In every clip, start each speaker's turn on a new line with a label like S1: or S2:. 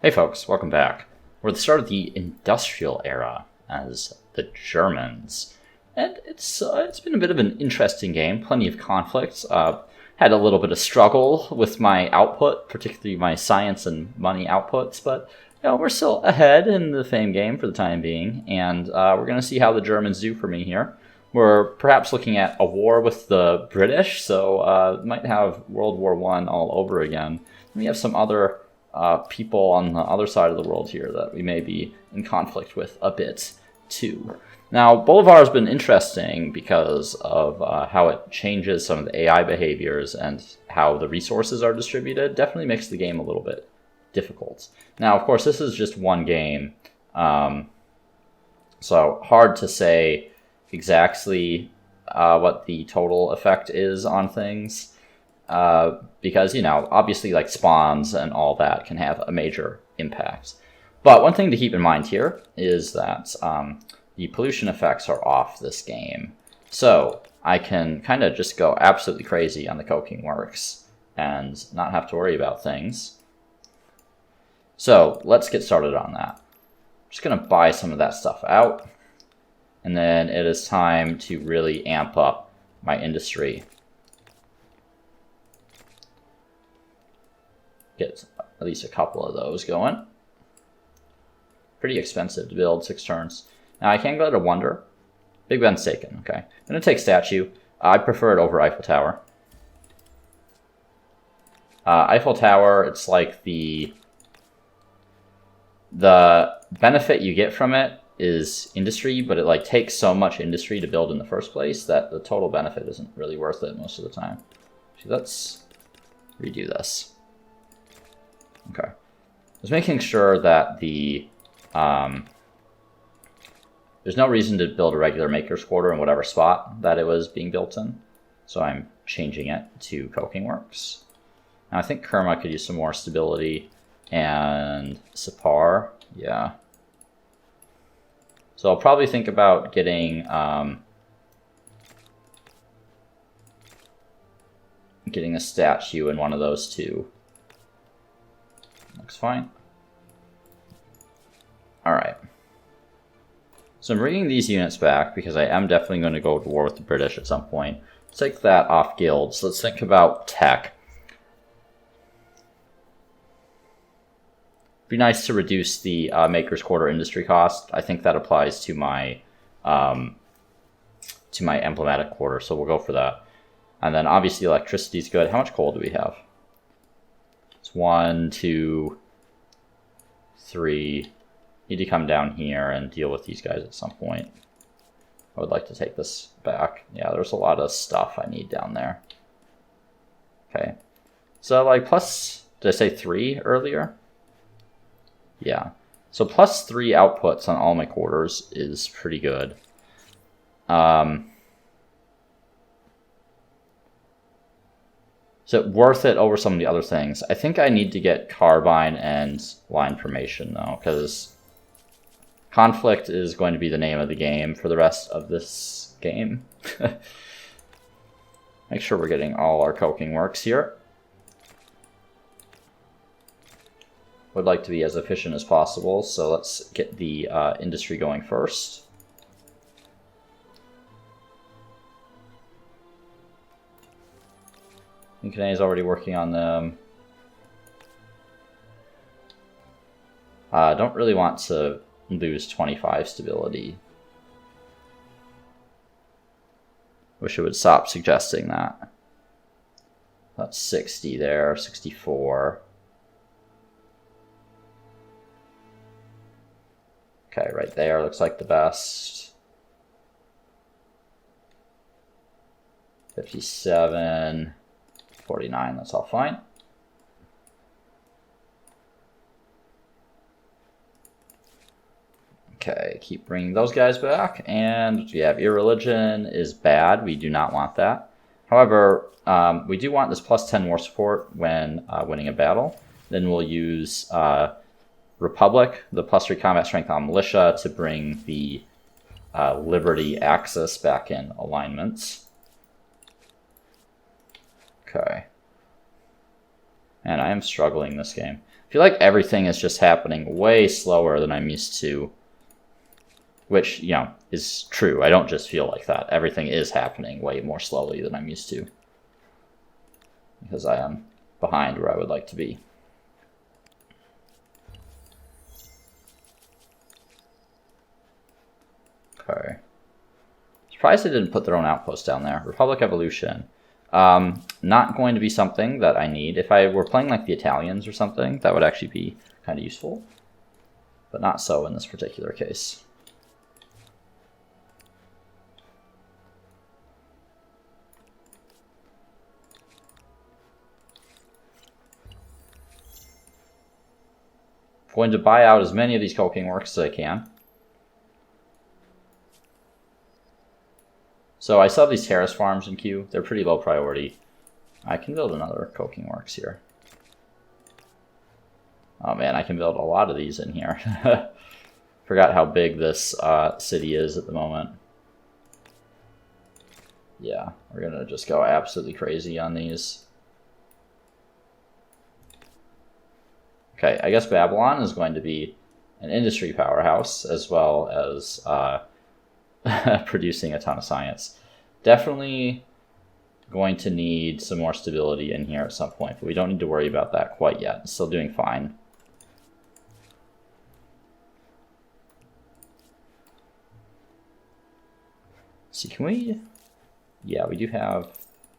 S1: Hey folks, welcome back. We're at the start of the industrial era as the Germans, and it's been a bit of an interesting game. Plenty of conflicts. Had a little bit of struggle with my output, particularly my science and money outputs, but we're still ahead in the fame game for the time being, and we're going to see how the Germans do for me here. We're perhaps looking at a war with the British, so might have World War I all over again. And we have some other people on the other side of the world here that we may be in conflict with a bit too. Now, Bolivar has been interesting because of how it changes some of the AI behaviors and how the resources are distributed. Definitely makes the game a little bit difficult. Now, of course, this is just one game, so hard to say exactly what the total effect is on things. Because, obviously like spawns and all that can have a major impact. But one thing to keep in mind here is that the pollution effects are off this game. So I can kind of just go absolutely crazy on the coking works and not have to worry about things. So let's get started on that. I'm just going to buy some of that stuff out. And then it is time to really amp up my industry. Get at least a couple of those going. Pretty expensive to build, 6 turns. Now I can go to Wonder. Big Ben's taken, okay. I'm going to take Statue. I prefer it over Eiffel Tower. Eiffel Tower, it's like the benefit you get from it is industry, but it takes so much industry to build in the first place that the total benefit isn't really worth it most of the time. So let's redo this. Okay. I was making sure that there's no reason to build a regular maker's quarter in whatever spot that it was being built in. So I'm changing it to coking works. Now I think Kerma could use some more stability, and Sipar, yeah. So I'll probably think about getting a statue in one of those two. Looks fine. Alright. So I'm bringing these units back because I am definitely going to go to war with the British at some point. Let's take that off guilds. Let's think about tech. It'd be nice to reduce the Maker's Quarter industry cost. I think that applies to my emblematic quarter, so we'll go for that. And then obviously electricity is good. How much coal do we have? It's 1, 2, 3. Need to come down here and deal with these guys at some point. I would like to take this back. Yeah, there's a lot of stuff I need down there. Okay. So plus, did I say 3 earlier? Yeah. So plus 3 outputs on all my quarters is pretty good. Is it worth it over some of the other things? I think I need to get carbine and line formation though, because conflict is going to be the name of the game for the rest of this game. Make sure we're getting all our coking works here. Would like to be as efficient as possible, so let's get the industry going first. Kane is already working on them. Don't really want to lose 25 stability. Wish it would stop suggesting that. That's 60 there, 64. Okay, right there looks like the best. 57. 49, that's all fine. Okay, keep bringing those guys back. And we have irreligion is bad. We do not want that. However, we do want this plus 10 war support when winning a battle. Then we'll use Republic, the plus 3 combat strength on militia, to bring the Liberty axis back in alignments. Okay. And I am struggling this game. I feel like everything is just happening way slower than I'm used to. Which, you know, is true. I don't just feel like that. Everything is happening way more slowly than I'm used to. Because I am behind where I would like to be. Okay. Surprised they didn't put their own outpost down there. Republic Evolution. Not going to be something that I need. If I were playing like the Italians or something, that would actually be kind of useful. But not so in this particular case. Going to buy out as many of these coking works as I can. So I still have these terrace farms in queue. They're pretty low priority. I can build another coking works here. Oh man, I can build a lot of these in here. Forgot how big this city is at the moment. Yeah, we're gonna just go absolutely crazy on these. Okay, I guess Babylon is going to be an industry powerhouse as well as producing a ton of science. Definitely going to need some more stability in here at some point, but we don't need to worry about that quite yet. It's still doing fine. See, can we... Yeah, we do have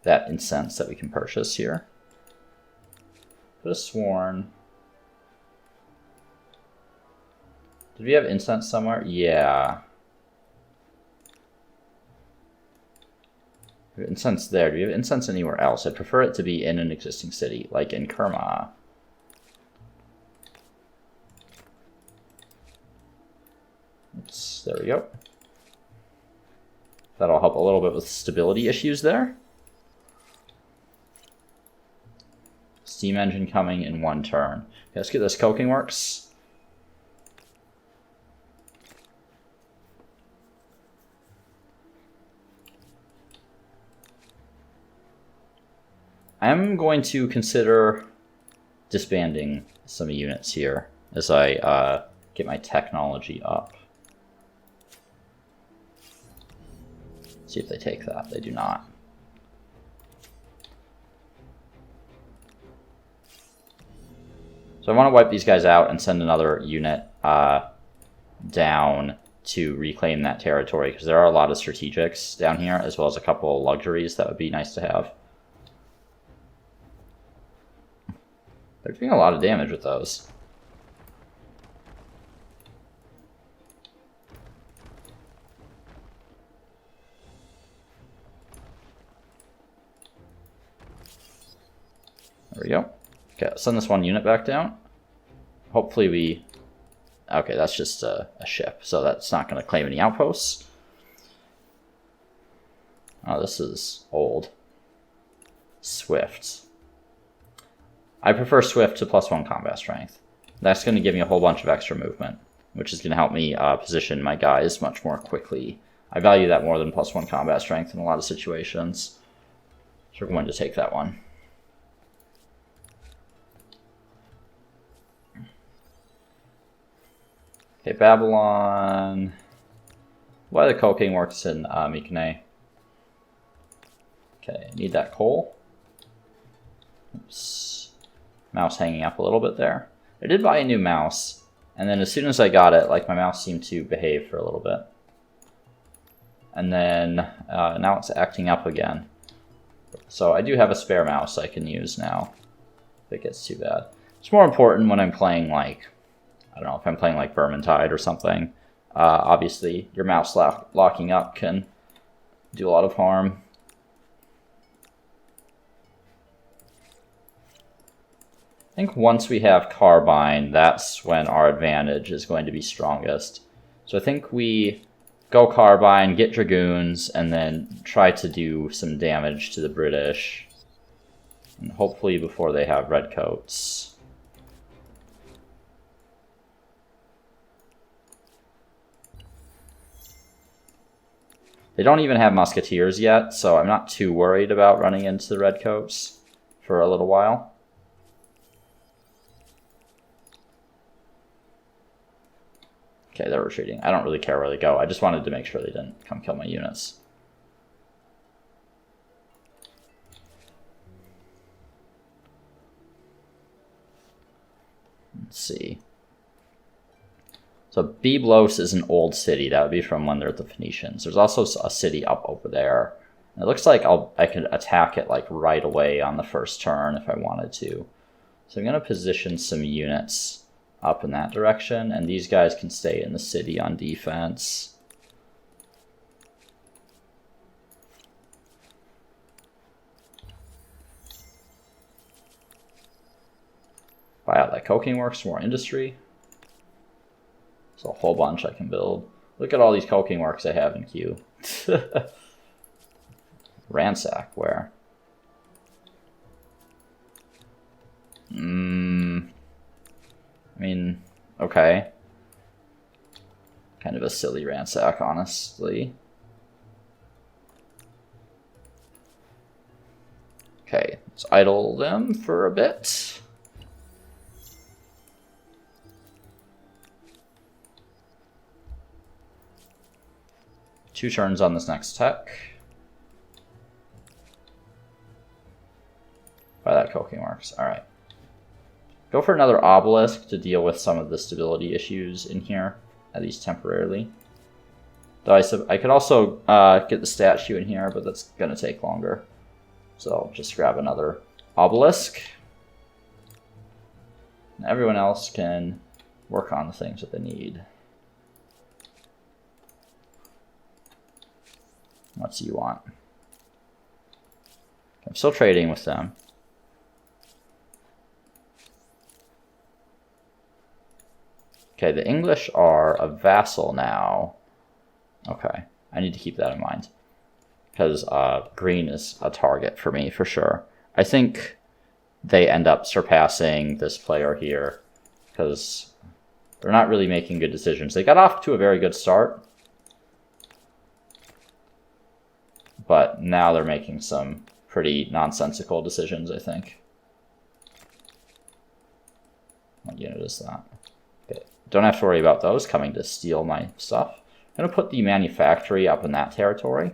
S1: that incense that we can purchase here. Could have sworn... Did we have incense somewhere? Yeah. We have incense there. Do we have incense anywhere else? I'd prefer it to be in an existing city, like in Kerma. There we go. That'll help a little bit with stability issues there. Steam engine coming in 1 turn. Okay, let's get this coking works. I'm going to consider disbanding some units here as I get my technology up. See if they take that. They do not. So I want to wipe these guys out and send another unit down to reclaim that territory, because there are a lot of strategics down here, as well as a couple of luxuries that would be nice to have. They're doing a lot of damage with those. There we go. Okay, send this 1 unit back down. Hopefully we... Okay, that's just a ship, so that's not going to claim any outposts. Oh, this is old. Swift. I prefer Swift to +1 combat strength. That's going to give me a whole bunch of extra movement, which is going to help me position my guys much more quickly. I value that more than +1 combat strength in a lot of situations. So we're going to take that one. Okay, Babylon. Why the coking works in Mycenae. Okay, need that coal. Oops. Mouse hanging up a little bit there. I did buy a new mouse, and then as soon as I got it, like, my mouse seemed to behave for a little bit. And then now it's acting up again. So I do have a spare mouse I can use now, if it gets too bad. It's more important when I'm playing, like, I don't know, if I'm playing like Vermintide or something. Obviously, your mouse locking up can do a lot of harm. I think once we have Carbine, that's when our advantage is going to be strongest. So I think we go Carbine, get Dragoons, and then try to do some damage to the British. And hopefully before they have Redcoats. They don't even have Musketeers yet, so I'm not too worried about running into the Redcoats for a little while. Okay, they're retreating. I don't really care where they go. I just wanted to make sure they didn't come kill my units. Let's see. So Byblos is an old city. That would be from when they're the Phoenicians. There's also a city up over there. And it looks like I could attack it like right away on the first turn if I wanted to. So I'm going to position some units up in that direction, and these guys can stay in the city on defense. Buy out that coking works for more industry. So a whole bunch I can build. Look at all these coking works I have in queue. Ransack, where? I mean, okay. Kind of a silly ransack, honestly. Okay, let's idle them for a bit. Two turns on this next tech. By that coking works. Alright. Go for another obelisk to deal with some of the stability issues in here, at least temporarily. Though I could also get the statue in here, but that's going to take longer. So I'll just grab another obelisk. And everyone else can work on the things that they need. What do you want? I'm still trading with them. Okay, the English are a vassal now. Okay, I need to keep that in mind. Because green is a target for me, for sure. I think they end up surpassing this player here. Because they're not really making good decisions. They got off to a very good start. But now they're making some pretty nonsensical decisions, I think. What unit is that? Okay. Don't have to worry about those coming to steal my stuff. I'm going to put the manufactory up in that territory.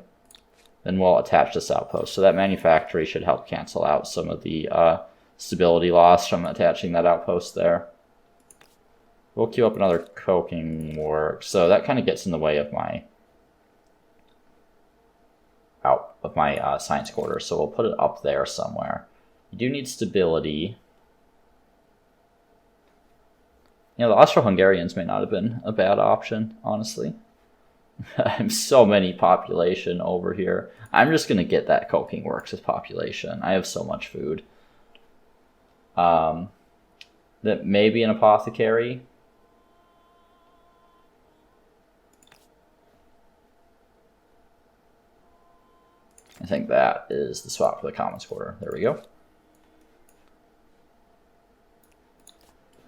S1: Then we'll attach this outpost. So that manufactory should help cancel out some of the stability loss from attaching that outpost there. We'll queue up another coking work. So that kind of gets in the way of my science quarter, so we'll put it up there somewhere. You do need stability. You know, the Austro-Hungarians may not have been a bad option, honestly. I have so many population over here. I'm just going to get that coking works as population. I have so much food. That may be an apothecary. I think that is the spot for the commons quarter. There we go.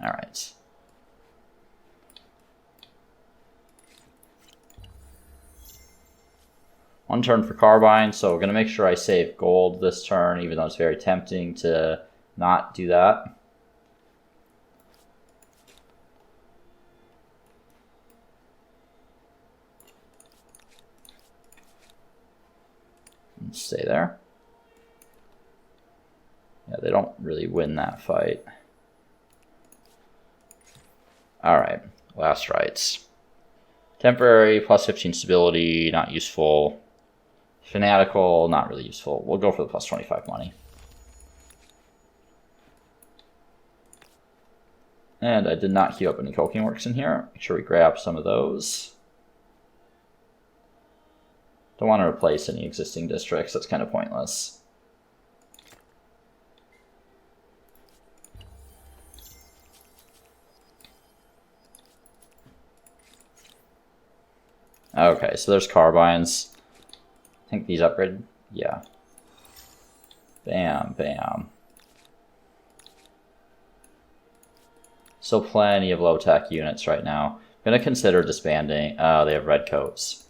S1: All right. One turn for carbine, so we're going to make sure I save gold this turn, even though it's very tempting to not do that. Stay there. Yeah, they don't really win that fight. Alright, last rights. Temporary, plus 15 stability, not useful. Fanatical, not really useful. We'll go for the plus 25 money. And I did not queue up any coking works in here. Make sure we grab some of those. Don't want to replace any existing districts, that's kind of pointless. Okay, so there's carbines. I think these upgraded. Yeah. Bam, bam. So plenty of low-tech units right now. I'm going to consider disbanding. They have red coats.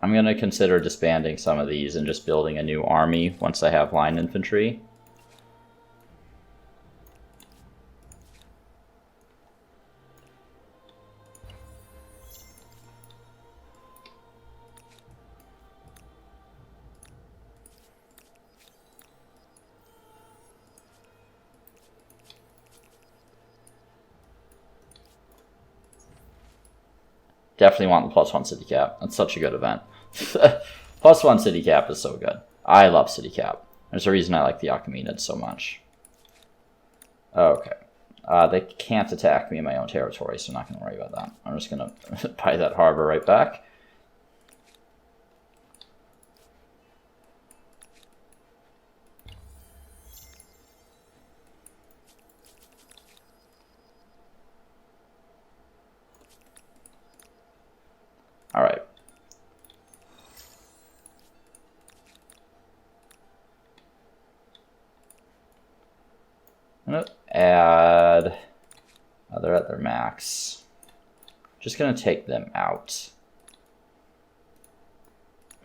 S1: I'm going to consider disbanding some of these and just building a new army once I have line infantry. Definitely want the +1 city cap. That's such a good event. +1 city cap is so good. I love city cap. There's a reason I like the Achaemenids so much. Okay. They can't attack me in my own territory, so I'm not going to worry about that. I'm just going to buy that harbor right back. All right. I'm going to add... they're at their max. Just going to take them out.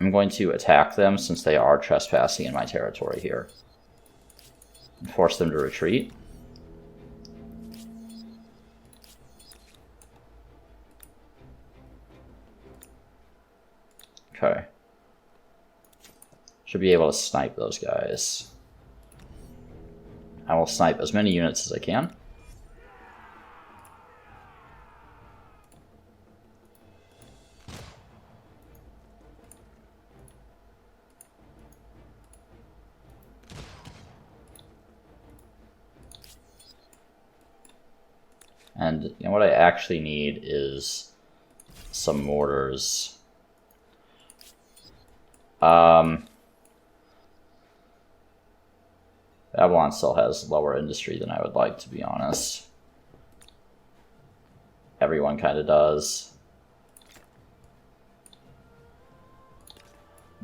S1: I'm going to attack them since they are trespassing in my territory here. And force them to retreat. Okay. Should be able to snipe those guys. I will snipe as many units as I can. And you know what I actually need is some mortars. Babylon still has lower industry than I would like, to be honest. Everyone kind of does.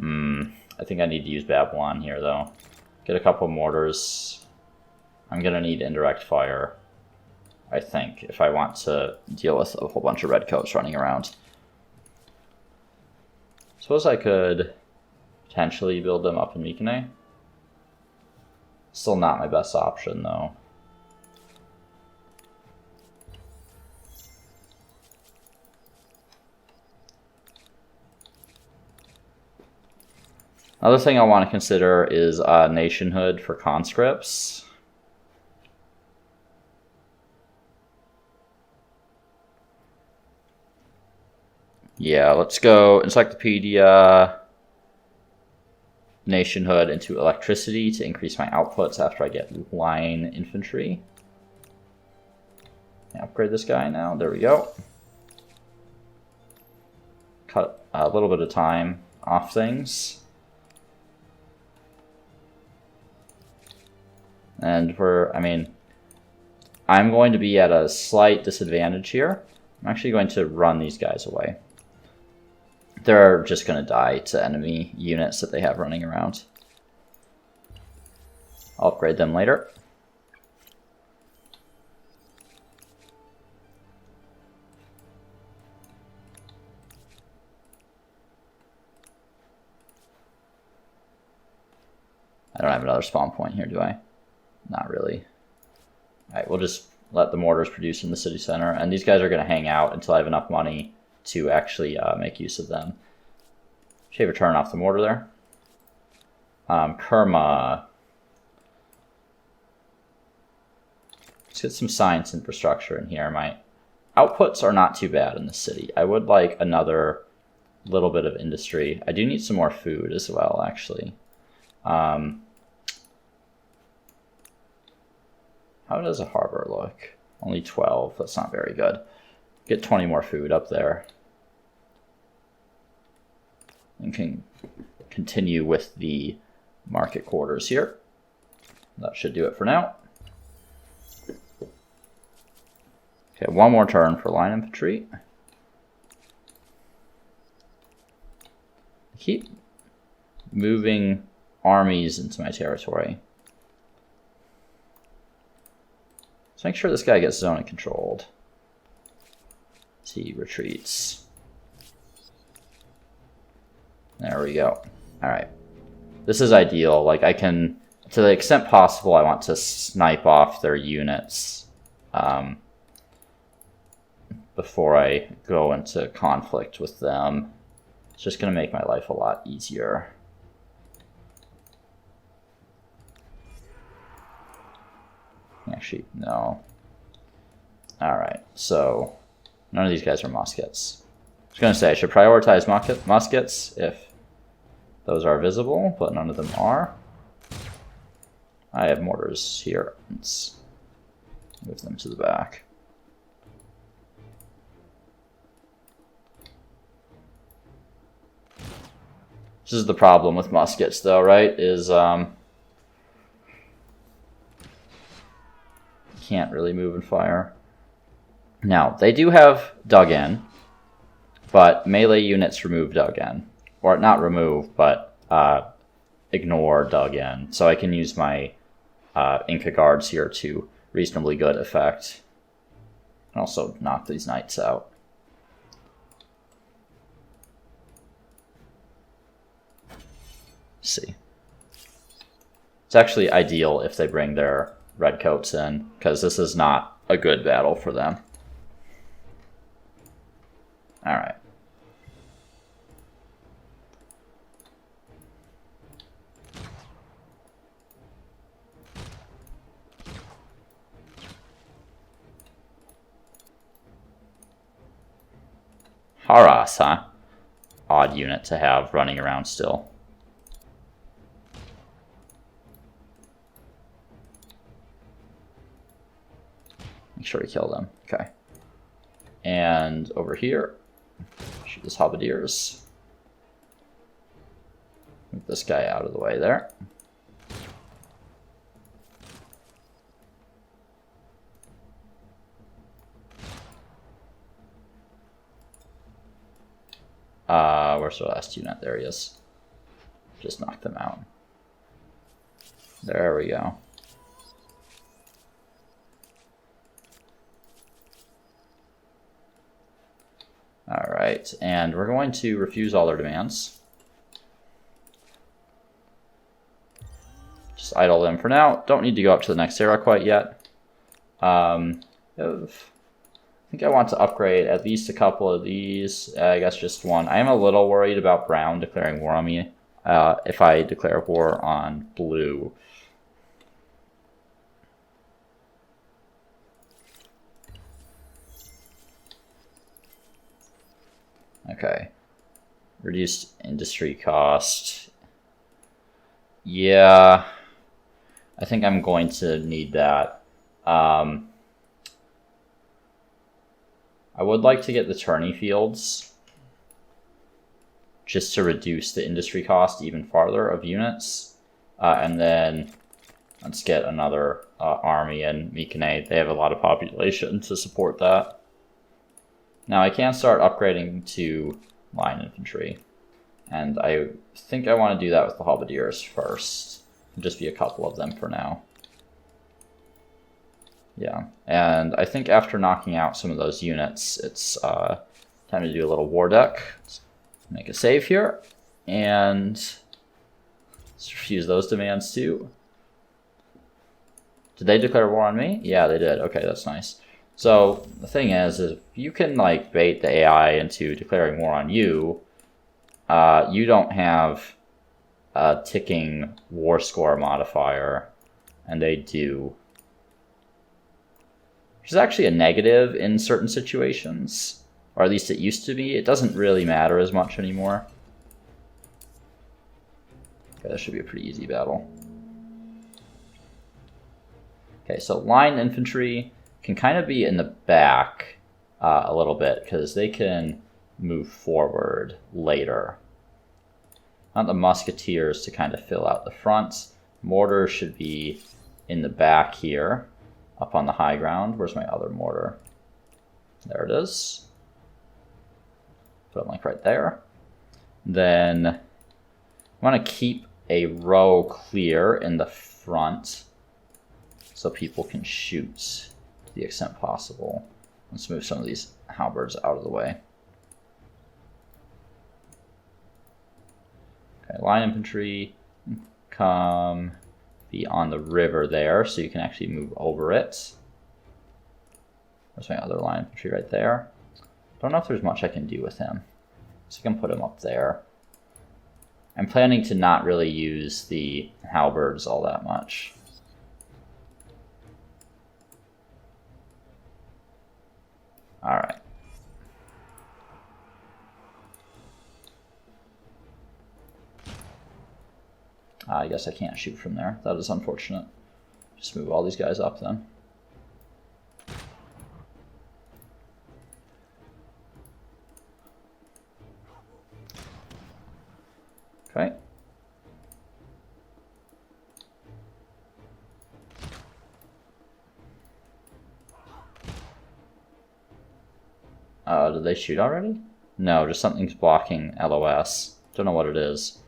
S1: I think I need to use Babylon here, though. Get a couple mortars. I'm going to need indirect fire, I think, if I want to deal with a whole bunch of redcoats running around. Suppose I could potentially build them up in Mycenae. Still not my best option, though. Another thing I want to consider is nationhood for conscripts. Yeah, let's go encyclopedia, nationhood into electricity to increase my outputs after I get line infantry. Upgrade this guy now. There we go. Cut a little bit of time off things. And I'm going to be at a slight disadvantage here. I'm actually going to run these guys away. They're just going to die to enemy units that they have running around. I'll upgrade them later. I don't have another spawn point here, do I? Not really. Alright, we'll just let the mortars produce in the city center, and these guys are going to hang out until I have enough money to actually make use of them. Shave a turn off the mortar there. Kerma. Let's get some science infrastructure in here. My outputs are not too bad in the city. I would like another little bit of industry. I do need some more food as well, actually. How does a harbor look? Only 12. That's not very good. Get 20 more food up there. And can continue with the market quarters here. That should do it for now. Okay, one more turn for line infantry. Keep moving armies into my territory. Let's make sure this guy gets zone controlled. He retreats. There we go. Alright. This is ideal. Like, I can, to the extent possible, I want to snipe off their units before I go into conflict with them. It's just going to make my life a lot easier. Actually, no. Alright, so none of these guys are muskets. I was going to say I should prioritize muskets if those are visible, but none of them are. I have mortars here. Let's move them to the back. This is the problem with muskets, though, right? Is can't really move and fire. Now, they do have dug in, but melee units remove dug in. Or not remove, but ignore dug in. So I can use my Inca guards here to reasonably good effect. And also knock these knights out. Let's see. It's actually ideal if they bring their redcoats in, because this is not a good battle for them. Alright. Haras, huh? Odd unit to have running around still. Make sure we kill them. Okay. And over here, shoot his halberdiers. Move this guy out of the way there. Where's the last unit? There he is. Just knock them out. There we go. Alright, and we're going to refuse all their demands. Just idle them for now. Don't need to go up to the next era quite yet. I think I want to upgrade at least a couple of these. I guess just one. I am a little worried about brown declaring war on me if I declare war on blue. Okay. Reduced industry cost. Yeah. I think I'm going to need that. I would like to get the tourney fields just to reduce the industry cost even farther of units. And then let's get another army in Mycenae. They have a lot of population to support that. Now I can start upgrading to line infantry. And I think I want to do that with the halberdiers first. Just be a couple of them for now. Yeah, and I think after knocking out some of those units, it's time to do a little war deck. Let's make a save here, and let's refuse those demands too. Did they declare war on me? Yeah, they did. Okay, that's nice. So the thing is if you can like bait the AI into declaring war on you, you don't have a ticking war score modifier, and they do. Which is actually a negative in certain situations, or at least it used to be. It doesn't really matter as much anymore. Okay, this should be a pretty easy battle. Okay, so line infantry can kind of be in the back a little bit, because they can move forward later. I want the musketeers to kind of fill out the front. Mortar should be in the back here. Up on the high ground. Where's my other mortar? There it is. Put them like right there. Then I want to keep a row clear in the front so people can shoot to the extent possible. Let's move some of these halberds out of the way. Okay, line infantry, come be on the river there, so you can actually move over it. There's my other line infantry right there. Don't know if there's much I can do with him, so I can put him up there. I'm planning to not really use the halberds all that much. Alright. I guess I can't shoot from there. That is unfortunate. Just move all these guys up then. Okay. Did they shoot already? No, just something's blocking LOS. Don't know what it is.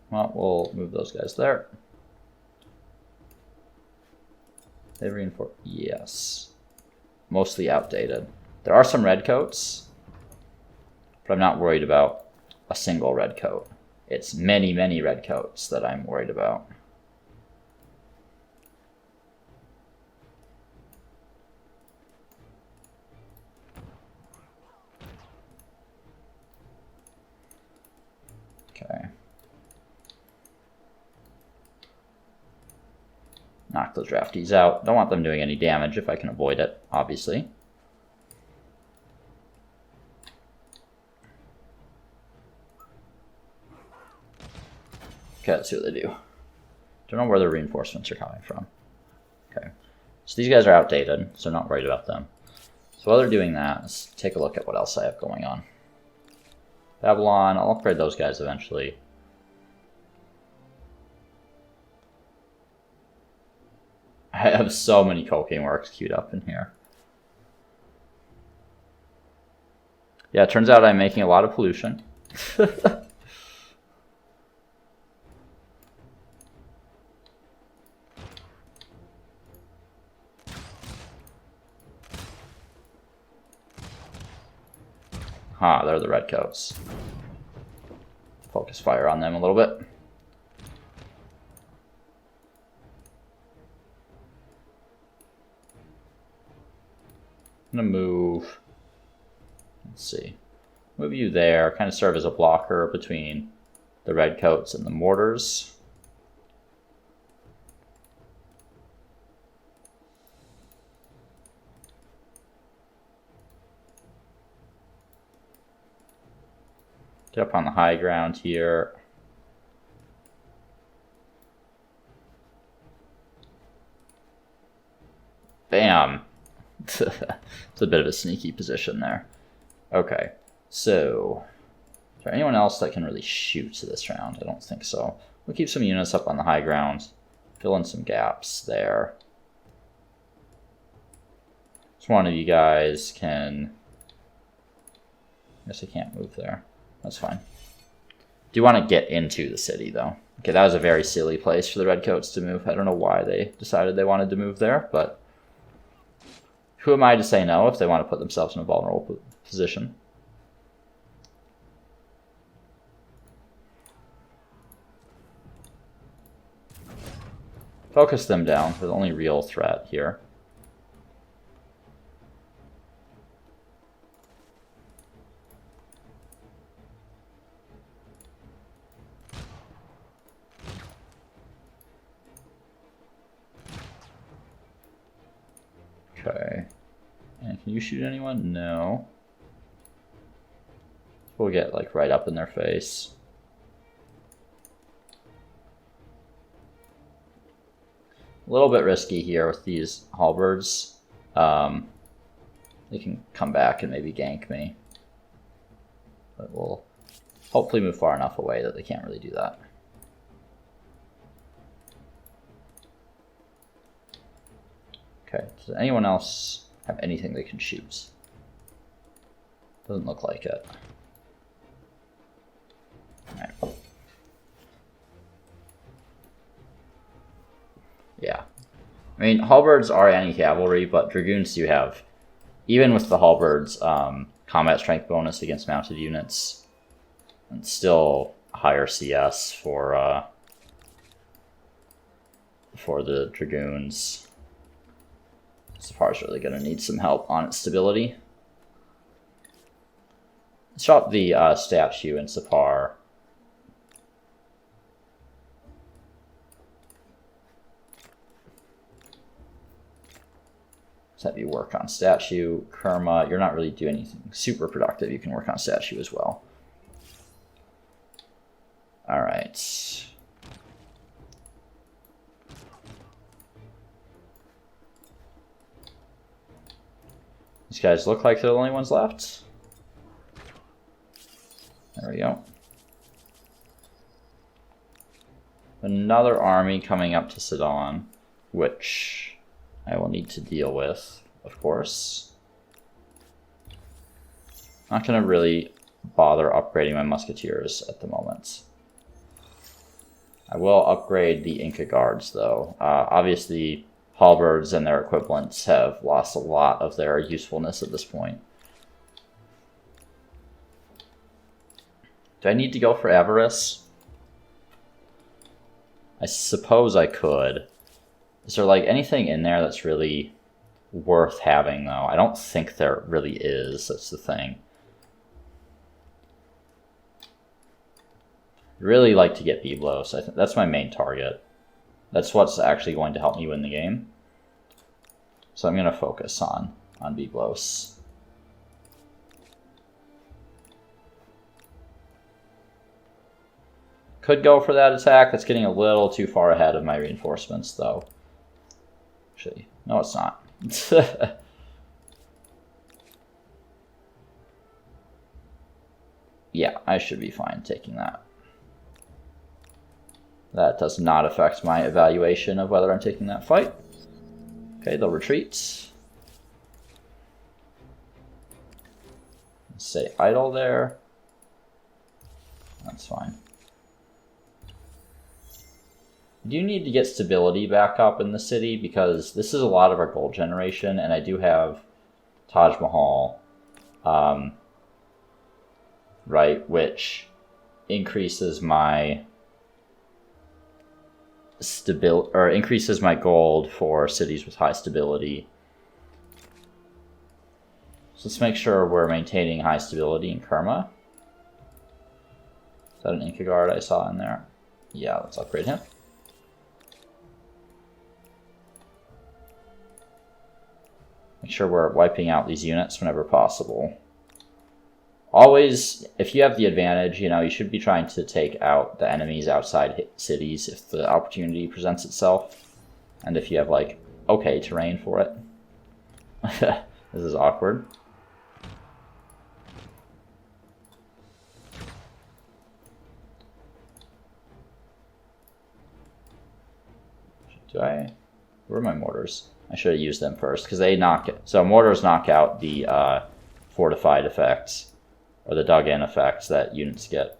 S1: Well, we'll move those guys there. They reinforce. Yes. Mostly outdated. There are some redcoats, but I'm not worried about a single redcoat. It's many, many redcoats that I'm worried about. Okay. Knock those draftees out. Don't want them doing any damage if I can avoid it, obviously. Okay, let's see what they do. Don't know where the reinforcements are coming from. Okay. So these guys are outdated, so not worried about them. So while they're doing that, let's take a look at what else I have going on. Babylon, I'll upgrade those guys eventually. I have so many cocaine works queued up in here. Yeah, it turns out I'm making a lot of pollution. Ah, they're the redcoats. Focus fire on them a little bit. I'm gonna move. Let's see. Move you there. Kind of serve as a blocker between the redcoats and the mortars. Get up on the high ground here. Bam! It's a bit of a sneaky position there. Okay, so is there anyone else that can really shoot this round? I don't think so. We'll keep some units up on the high ground, fill in some gaps there. So one of you guys can... I guess I can't move there. That's fine. Do you want to get into the city, though? Okay, that was a very silly place for the redcoats to move. I don't know why they decided they wanted to move there, but who am I to say no if they want to put themselves in a vulnerable position? Focus them down for the only real threat here. Okay. And can you shoot anyone? No. We'll get like right up in their face. A little bit risky here with these halberds. They can come back and maybe gank me. But we'll hopefully move far enough away that they can't really do that. Okay, does anyone else have anything they can shoot? Doesn't look like it. Alright. Yeah. I mean, halberds are anti-cavalry, but dragoons do have even with the halberds combat strength bonus against mounted units, it's still higher CS for the dragoons. Safar's really going to need some help on its stability. Let's drop the statue in Safar. Let's have you work on statue. Kerma, you're not really doing anything super productive. You can work on statue as well. All right. These guys look like they're the only ones left. There we go. Another army coming up to Sedan, which I will need to deal with, of course. Not going to really bother upgrading my musketeers at the moment. I will upgrade the Inca guards, though. Obviously, halberds and their equivalents have lost a lot of their usefulness at this point. Do I need to go for Avarice? I suppose I could. Is there like anything in there that's really worth having, though? I don't think there really is. That's the thing. I'd really like to get Byblos. I think that's my main target. That's what's actually going to help me win the game. So I'm going to focus on Byblos. Could go for that attack. That's getting a little too far ahead of my reinforcements, though. Actually, no, it's not. Yeah, I should be fine taking that. That does not affect my evaluation of whether I'm taking that fight. Okay, they'll retreat. Stay idle there. That's fine. I do need to get stability back up in the city because this is a lot of our gold generation, and I do have Taj Mahal, right, which increases my increases my gold for cities with high stability. So let's make sure we're maintaining high stability in Kerma. Is that an Inca guard I saw in there? Yeah, let's upgrade him. Make sure we're wiping out these units whenever possible. Always, if you have the advantage, you should be trying to take out the enemies outside cities if the opportunity presents itself. And if you have, like, okay terrain for it. This is awkward. Where are my mortars? I should have used them first, because they knock it. So mortars knock out the fortified effects, or the dug-in effects that units get.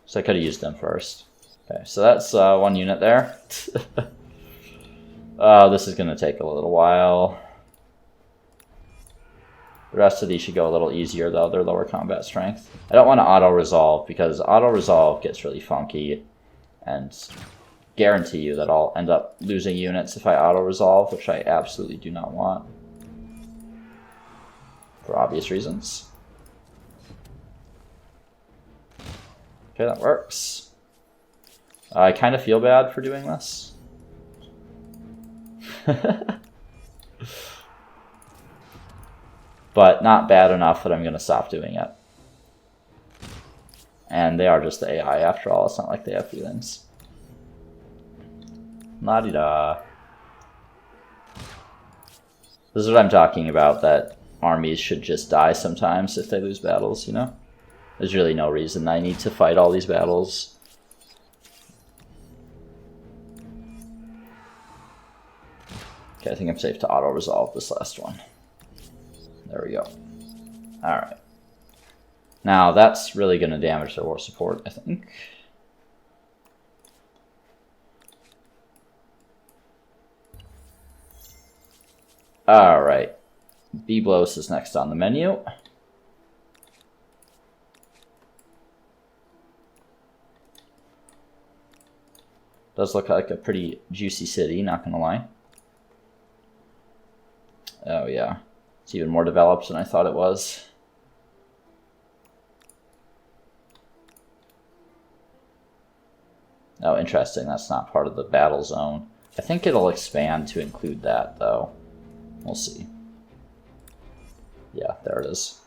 S1: So I could have used them first. Okay, so that's one unit there. This is going to take a little while. The rest of these should go a little easier, though. They're lower combat strength. I don't want to auto-resolve, because auto-resolve gets really funky, and guarantee you that I'll end up losing units if I auto-resolve, which I absolutely do not want. For obvious reasons. Okay, that works. I kind of feel bad for doing this. But not bad enough that I'm going to stop doing it. And they are just the AI after all. It's not like they have feelings. La-di-da. This is what I'm talking about, that armies should just die sometimes if they lose battles, There's really no reason I need to fight all these battles. Okay, I think I'm safe to auto-resolve this last one. There we go. Alright. Now, that's really going to damage their war support, I think. Alright. Byblos is next on the menu. Does look like a pretty juicy city, not gonna lie. Oh yeah, it's even more developed than I thought it was. Oh, interesting, that's not part of the battle zone. I think it'll expand to include that, though. We'll see. Yeah, there it is.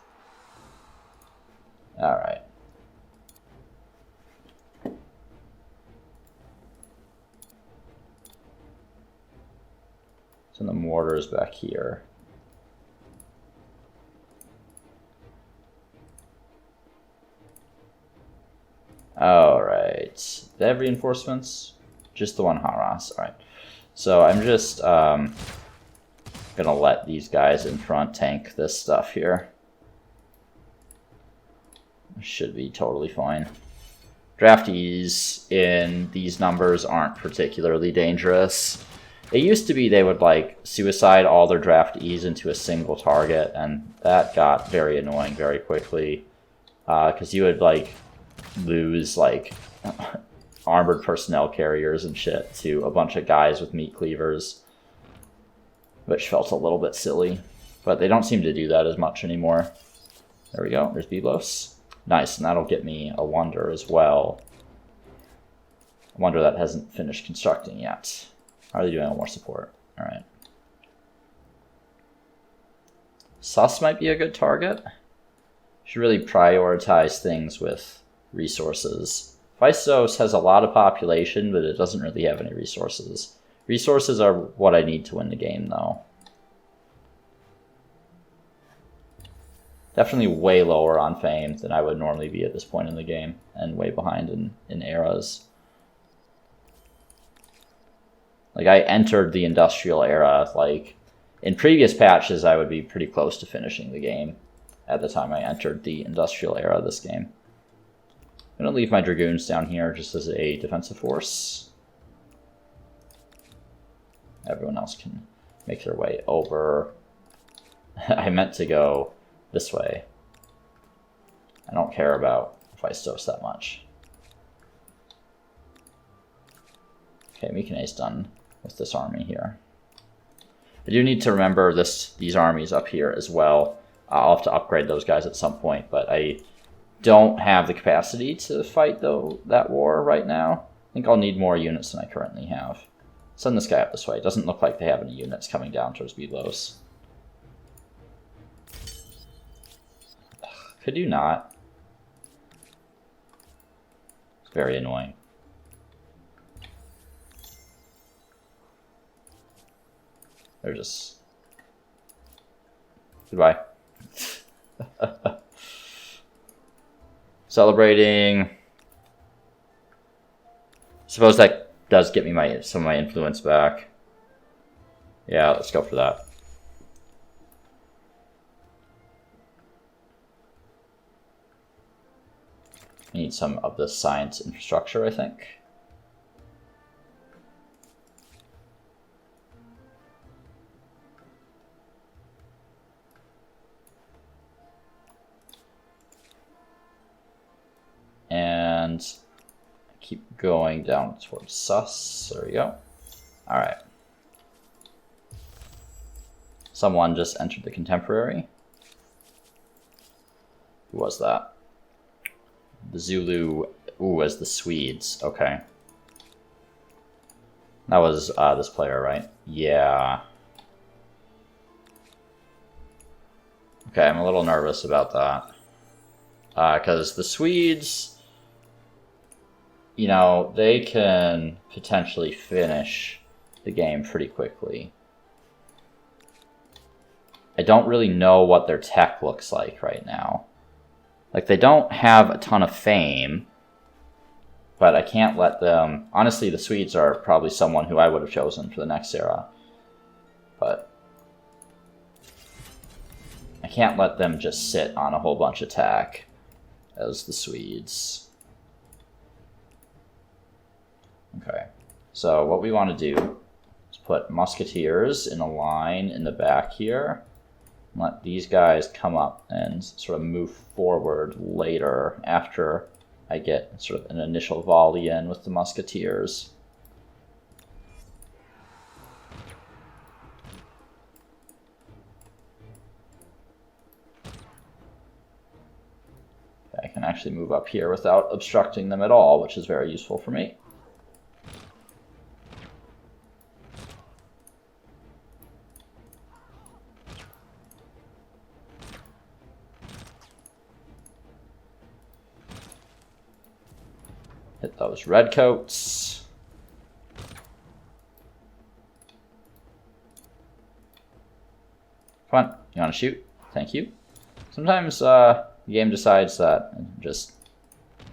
S1: Alright. So the mortar is back here. Alright. Do they have reinforcements? Just the one Haras. Alright. So I'm just gonna let these guys in front tank this stuff here. Should be totally fine. Draftees in these numbers aren't particularly dangerous. It used to be they would like suicide all their draftees into a single target, and that got very annoying very quickly. Because you would like lose like armored personnel carriers and shit to a bunch of guys with meat cleavers, which felt a little bit silly, but they don't seem to do that as much anymore. There we go, there's Byblos. Nice, and that'll get me a wonder as well. A wonder that hasn't finished constructing yet. How are they doing on more support? Alright. Sus might be a good target. Should really prioritize things with resources. Phaistos has a lot of population, but it doesn't really have any resources. Resources are what I need to win the game, though. Definitely way lower on fame than I would normally be at this point in the game, and way behind in eras. Like, I entered the industrial era, like, in previous patches I would be pretty close to finishing the game at the time I entered the industrial era of this game. I'm going to leave my Dragoons down here just as a defensive force. Everyone else can make their way over. I meant to go this way. I don't care about Phaistos that much. Okay, Mykenae's done with this army here. I do need to remember these armies up here as well. I'll have to upgrade those guys at some point, but I don't have the capacity to fight that war right now. I think I'll need more units than I currently have. Send this guy up this way. It doesn't look like they have any units coming down towards Byblos. Could you not? It's very annoying. They're just... Goodbye. Celebrating. Suppose that does get me some of my influence back. Yeah, let's go for that. I need some of the science infrastructure, I think. And keep going down towards Sus. There we go. Alright. Someone just entered the contemporary. Who was that? The Zulu. Ooh, as the Swedes. Okay. That was this player, right? Yeah. Okay, I'm a little nervous about that. Because the Swedes, you know, they can potentially finish the game pretty quickly. I don't really know what their tech looks like right now. Like, they don't have a ton of fame, but I can't let them... Honestly, the Swedes are probably someone who I would have chosen for the next era. But I can't let them just sit on a whole bunch of tech as the Swedes. Okay, so what we want to do is put musketeers in a line in the back here. let these guys come up and sort of move forward later after I get sort of an initial volley in with the musketeers. I can actually move up here without obstructing them at all, which is very useful for me. Hit those redcoats. Come on, you want to shoot? Thank you. Sometimes the game decides that just,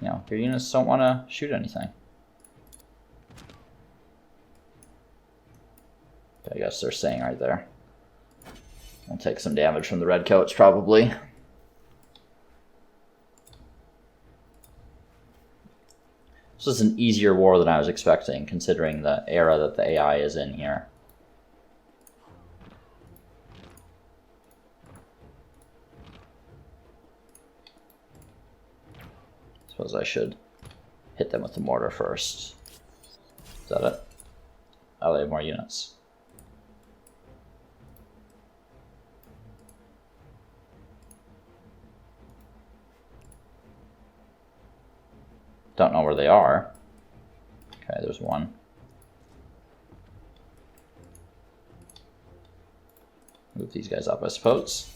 S1: you know, your units don't want to shoot anything. I guess they're staying right there. I'll take some damage from the redcoats probably. This is an easier war than I was expecting, considering the era that the AI is in here. Suppose I should hit them with the mortar first. Is that it? Oh, they have more units. Don't know where they are. Okay, there's one. Move these guys up, I suppose.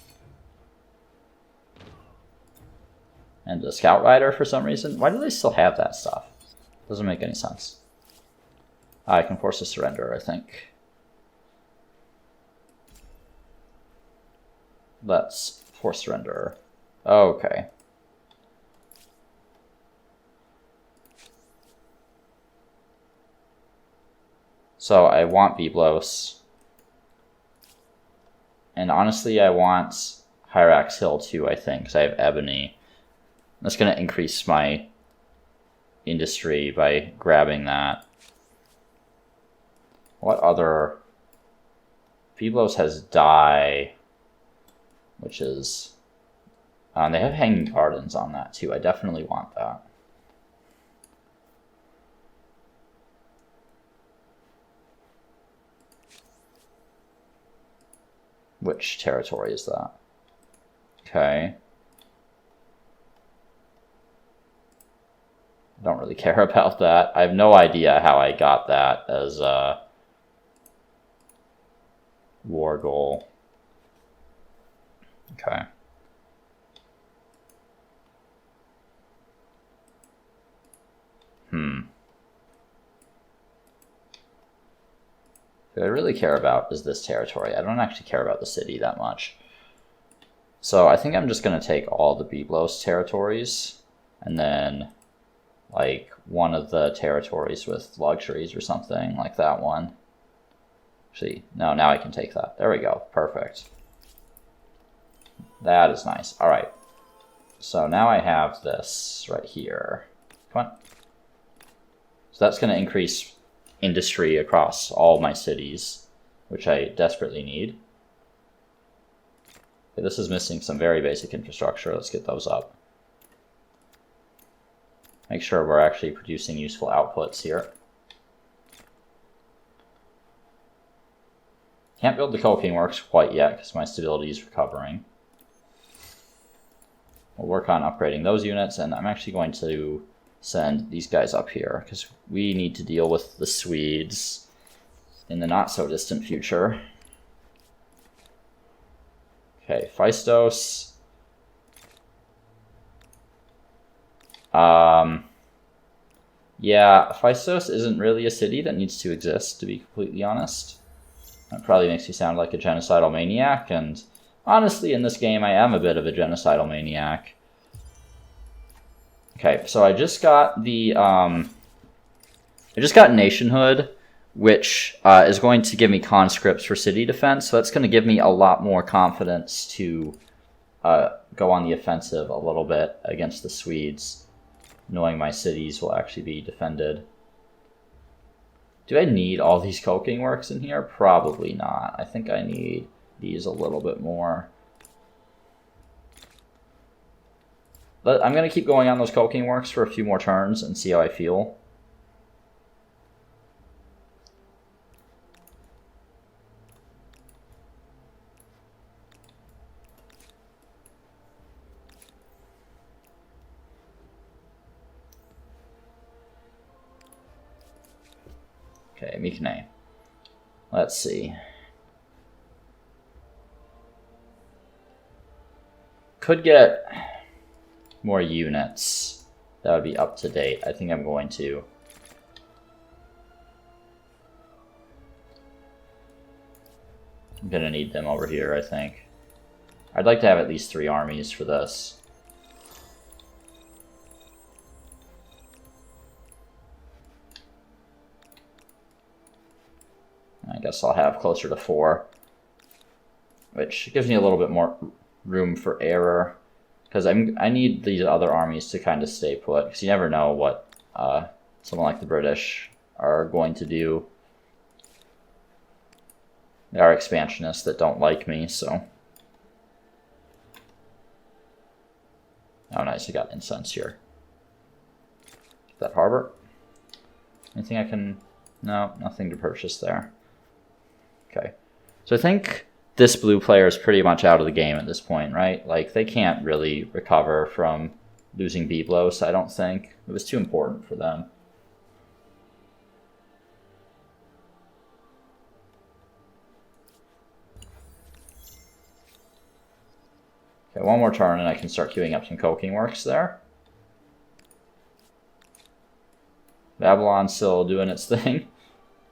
S1: And the scout rider for some reason. Why do they still have that stuff? Doesn't make any sense. I can force a surrender, I think. Let's force surrender. Okay. So I want Byblos. And honestly, I want Hyrax Hill too, I think, because I have Ebony. That's going to increase my industry by grabbing that. What other? Byblos has dye, which is... they have Hanging Gardens on that too. I definitely want that. Which territory is that? Okay. I don't really care about that. I have no idea how I got that as a war goal. Okay. What I really care about is this territory. I don't actually care about the city that much. So I think I'm just going to take all the Byblos territories and then like one of the territories with luxuries or something, like that one. Actually, no, now I can take that. There we go. Perfect. That is nice. All right. So now I have this right here. Come on. So that's going to increase industry across all my cities, which I desperately need. Okay, this is missing some very basic infrastructure. Let's get those up. Make sure we're actually producing useful outputs here. Can't build the coking works quite yet because my stability is recovering. We'll work on upgrading those units, and I'm actually going to send these guys up here because we need to deal with the Swedes in the not so distant future. Okay, Phaistos. Yeah, Phaistos isn't really a city that needs to exist, to be completely honest. That probably makes me sound like a genocidal maniac, and honestly, in this game, I am a bit of a genocidal maniac. Okay, so I just got the nationhood, which is going to give me conscripts for city defense. So that's going to give me a lot more confidence to go on the offensive a little bit against the Swedes, knowing my cities will actually be defended. Do I need all these coking works in here? Probably not. I think I need these a little bit more. But I'm going to keep going on those coking works for a few more turns and see how I feel. Okay, Mikane. Let's see. Could get more units. That would be up to date. I think I'm going to. I'm going to need them over here, I think. I'd like to have at least 3 armies for this. I guess I'll have closer to 4, which gives me a little bit more room for error, because I need these other armies to kind of stay put, because you never know what someone like the British are going to do. They are expansionists that don't like me, so. Oh, nice, I got incense here. That harbor. Anything I can... No, nothing to purchase there. Okay, so I think this blue player is pretty much out of the game at this point, right? Like, they can't really recover from losing Byblos, I don't think. It was too important for them. Okay, one more turn and I can start queuing up some coking works there. Babylon's still doing its thing.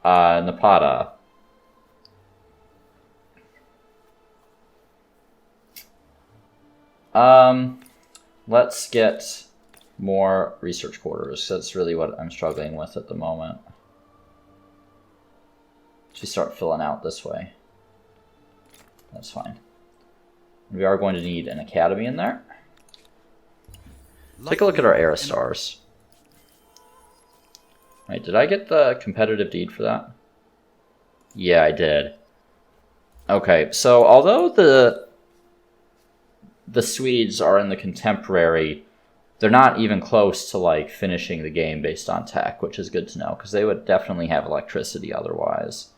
S1: Napata. Let's get more research quarters. That's really what I'm struggling with at the moment. Should we start filling out this way? That's fine. We are going to need an academy in there. Take a look at our era stars. Wait, did I get the competitive deed for that? Yeah, I did. Okay, so although the Swedes are in the contemporary, they're not even close to like finishing the game based on tech, which is good to know, because they would definitely have electricity otherwise.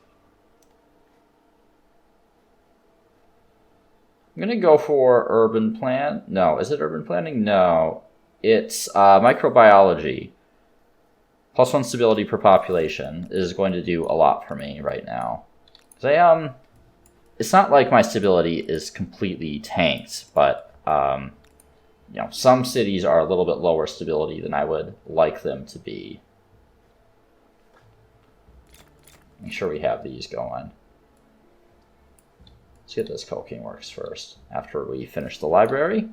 S1: I'm gonna go for urban plan. No, is it urban planning? No, it's microbiology. +1 stability per population is going to do a lot for me right now. It's not like my stability is completely tanked, but you know, some cities are a little bit lower stability than I would like them to be. Make sure we have these going. Let's get this coking works first, after we finish the library.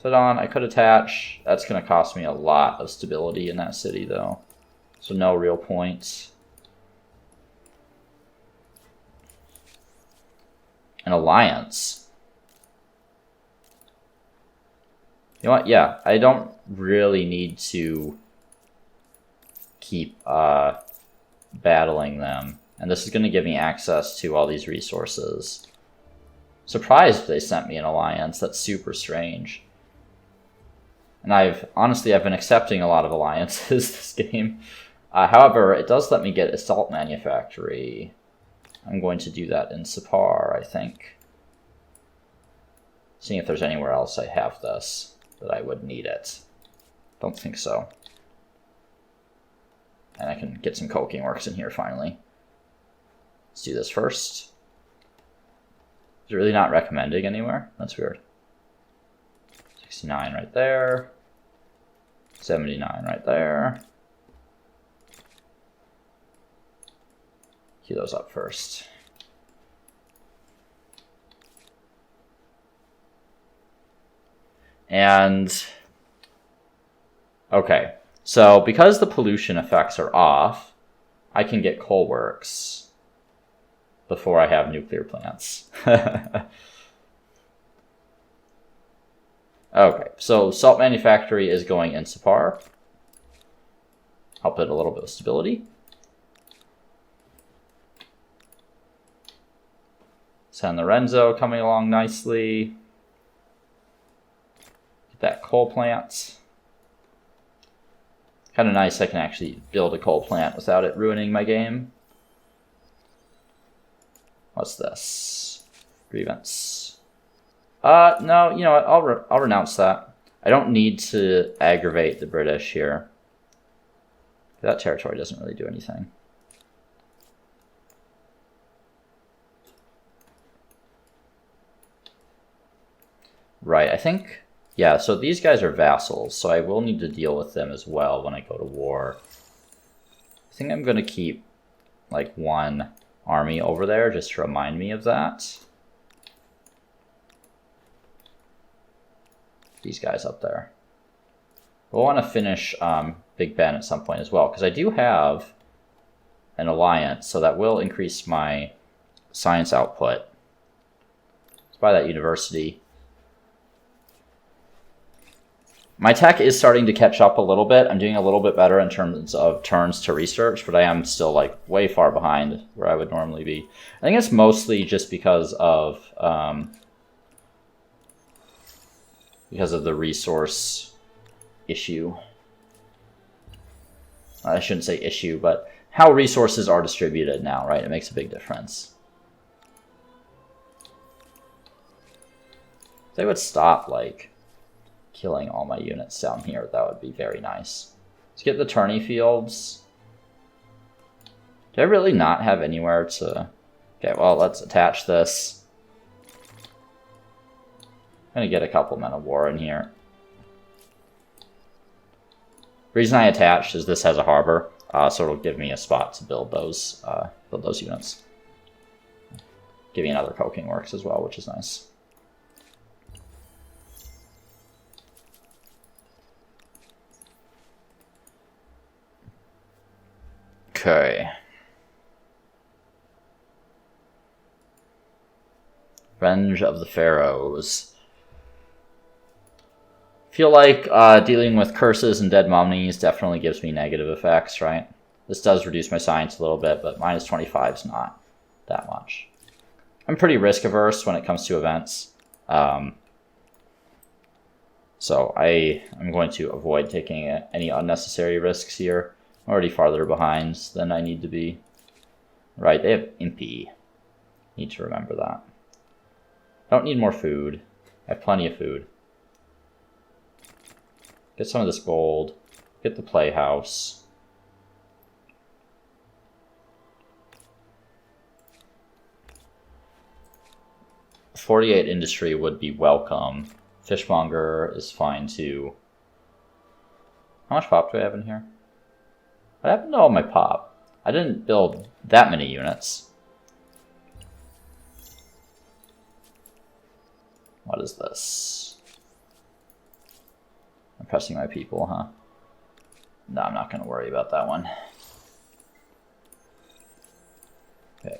S1: Sidon, I could attach. That's going to cost me a lot of stability in that city, though. So no real points. An alliance. You know what? Yeah, I don't really need to keep battling them. And this is going to give me access to all these resources. Surprised they sent me an alliance. That's super strange. And I've been accepting a lot of alliances this game. However, it does let me get a salt manufactory. I'm going to do that in Sipar, I think. Seeing if there's anywhere else I have this that I would need it. Don't think so. And I can get some coking works in here finally. Let's do this first. Is it really not recommending anywhere? That's weird. 69 right there. 79 right there. Queue those up first. And okay, so because the pollution effects are off, I can get coal works before I have nuclear plants. Okay, so salt manufactory is going in Sipar. Help it a little bit of stability. San Lorenzo coming along nicely. Get that coal plant. Kind of nice I can actually build a coal plant without it ruining my game. What's this? Grievance. No, you know what? I'll renounce that. I don't need to aggravate the British here. That territory doesn't really do anything. Right, I think... Yeah, so these guys are vassals, so I will need to deal with them as well when I go to war. I think I'm going to keep, like, one army over there just to remind me of that. These guys up there. We'll want to finish Big Ben at some point as well, because I do have an alliance, so that will increase my science output. Let's buy that university. My tech is starting to catch up a little bit. I'm doing a little bit better in terms of turns to research, but I am still like way far behind where I would normally be. I think it's mostly just because of the resource issue. I shouldn't say issue, but how resources are distributed now, right? It makes a big difference. If they would stop, like, killing all my units down here, that would be very nice. Let's get the tourney fields. Do I really not have anywhere to... Okay, well, let's attach this. I'm going to get a couple men of war in here. The reason I attached is this has a harbor, so it'll give me a spot to build those units. Give me another coking works as well, which is nice. Okay. Revenge of the Pharaohs. Feel like dealing with curses and dead mummies definitely gives me negative effects, right? This does reduce my science a little bit, but minus 25 is not that much. I'm pretty risk averse when it comes to events. So I'm going to avoid taking any unnecessary risks here. I'm already farther behind than I need to be. Right, they have Impy. Need to remember that. Don't need more food. I have plenty of food. Get some of this gold. Get the playhouse. .48 industry would be welcome. Fishmonger is fine too. How much pop do I have in here? What happened to all my pop? I didn't build that many units. What is this? I'm pressing my people, huh? No, I'm not going to worry about that one. Okay.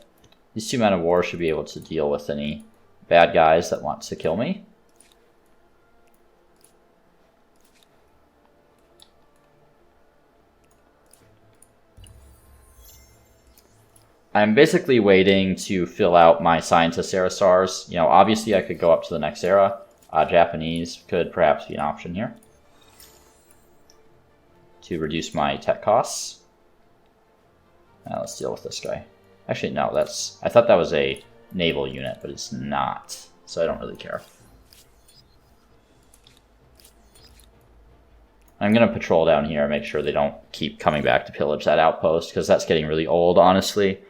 S1: These two men of war should be able to deal with any bad guys that want to kill me. I'm basically waiting to fill out my scientist era stars. You know, obviously I could go up to the next era. Japanese could perhaps be an option here to reduce my tech costs. Now let's deal with this guy. Actually, no, I thought that was a naval unit, but it's not, so I don't really care. I'm going to patrol down here and make sure they don't keep coming back to pillage that outpost, because that's getting really old, honestly.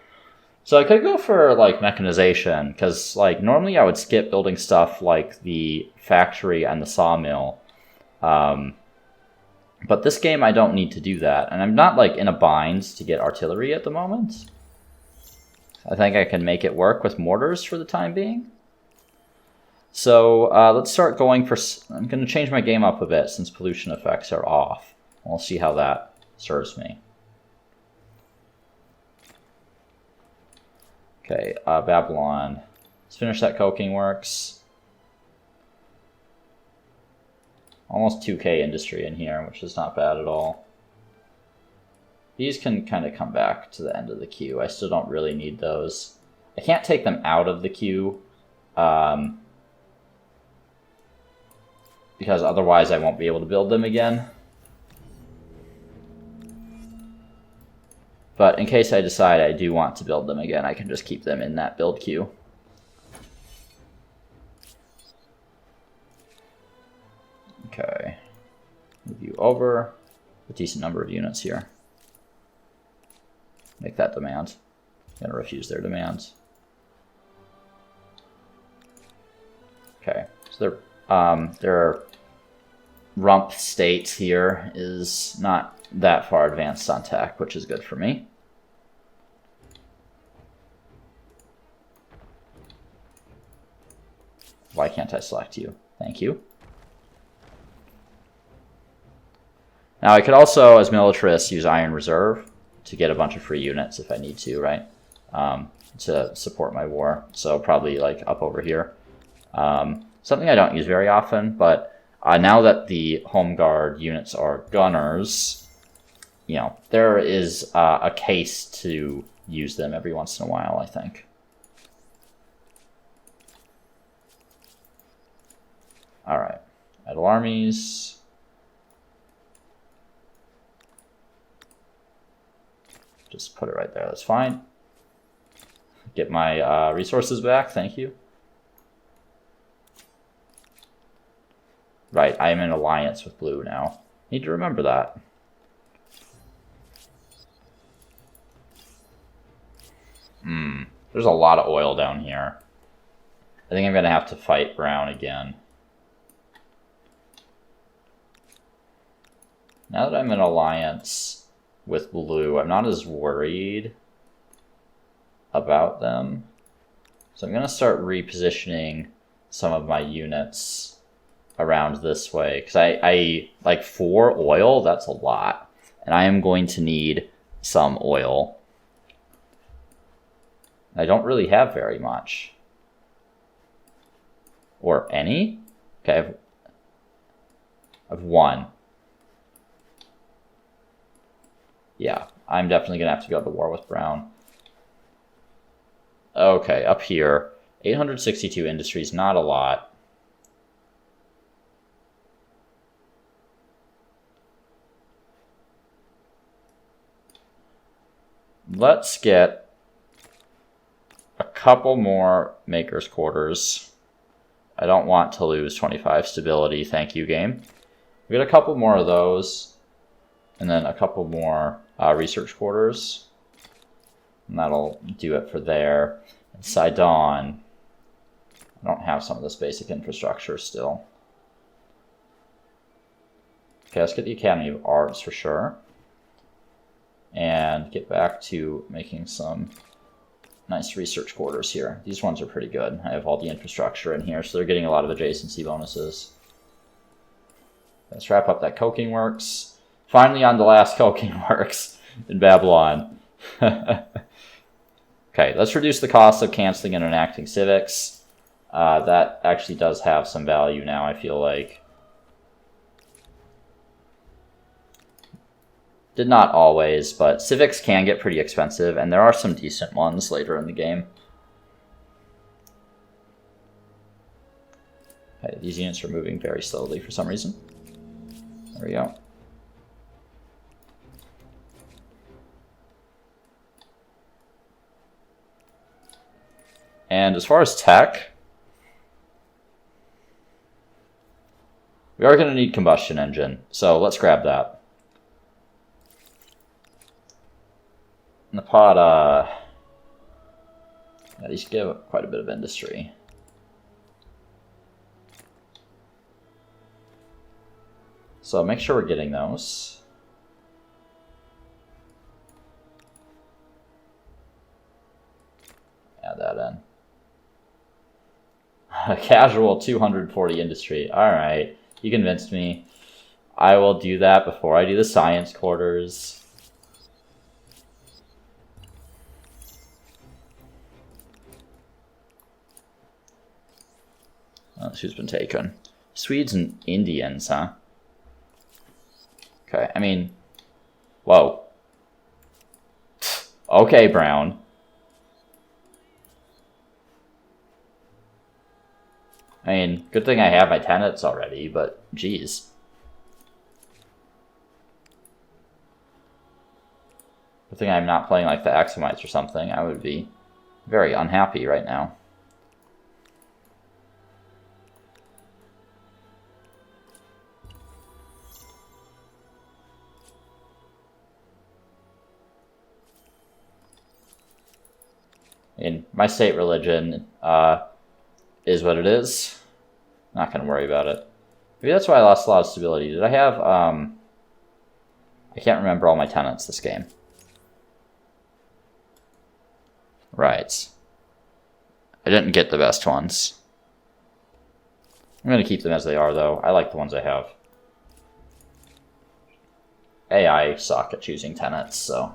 S1: So I could go for, like, mechanization, because, like, normally I would skip building stuff like the factory and the sawmill. But this game I don't need to do that, and I'm not, like, in a bind to get artillery at the moment. I think I can make it work with mortars for the time being. So let's start going for... I'm going to change my game up a bit since pollution effects are off. We'll see how that serves me. Okay, Babylon. Let's finish that coking works. Almost 2k industry in here, which is not bad at all. These can kind of come back to the end of the queue. I still don't really need those. I can't take them out of the queue, because otherwise I won't be able to build them again. But in case I decide I do want to build them again, I can just keep them in that build queue. Okay. Move you over. A decent number of units here. Make that demand. I'm gonna refuse their demands. Okay, so their rump state here is not that far advanced on tech, which is good for me. Why can't I select you? Thank you. Now I could also, as militarist, use Iron Reserve to get a bunch of free units if I need to, right? To support my war. So probably like up over here. Something I don't use very often, but now that the Home Guard units are gunners, you know, there is a case to use them every once in a while, I think. All right, idle armies. Just put it right there, that's fine. Get my resources back, thank you. Right, I am in alliance with blue now. Need to remember that. There's a lot of oil down here. I think I'm gonna have to fight brown again. Now that I'm in alliance with blue, I'm not as worried about them. So I'm gonna start repositioning some of my units around this way, because I like 4 oil, that's a lot, and I am going to need some oil. I don't really have very much, or any. Okay, I've 1. Yeah, I'm definitely gonna have to go to war with brown. Okay, up here, 862 industries, not a lot. Let's get a couple more makers' quarters. I don't want to lose 25 stability, thank you, game. We get a couple more of those, and then a couple more research quarters. And that'll do it for there. And Sidon, I don't have some of this basic infrastructure still. Okay, let's get the Academy of Arts for sure. And get back to making some nice research quarters here. These ones are pretty good. I have all the infrastructure in here, so they're getting a lot of adjacency bonuses. Let's wrap up that coking works. Finally on the last coking works in Babylon. Okay, let's reduce the cost of canceling and enacting civics. That actually does have some value now, I feel like. Did not always, but civics can get pretty expensive, and there are some decent ones later in the game. Okay, these units are moving very slowly for some reason. There we go. And as far as tech, we are going to need combustion engine, so let's grab that. Napata, yeah, these give quite a bit of industry. So make sure we're getting those. Add that in. Casual 240 industry. All right, you convinced me. I will do that before I do the science quarters. Who's been taken? Swedes and Indians, huh? Okay, I mean, whoa. Okay, Brown. I mean, good thing I have my tenants already, but geez. Good thing I'm not playing like the Axumites or something. I would be very unhappy right now. And my state religion is what it is. Not going to worry about it. Maybe that's why I lost a lot of stability. Did I have... I can't remember all my tenants this game. Right. I didn't get the best ones. I'm going to keep them as they are, though. I like the ones I have. AI suck at choosing tenants, so...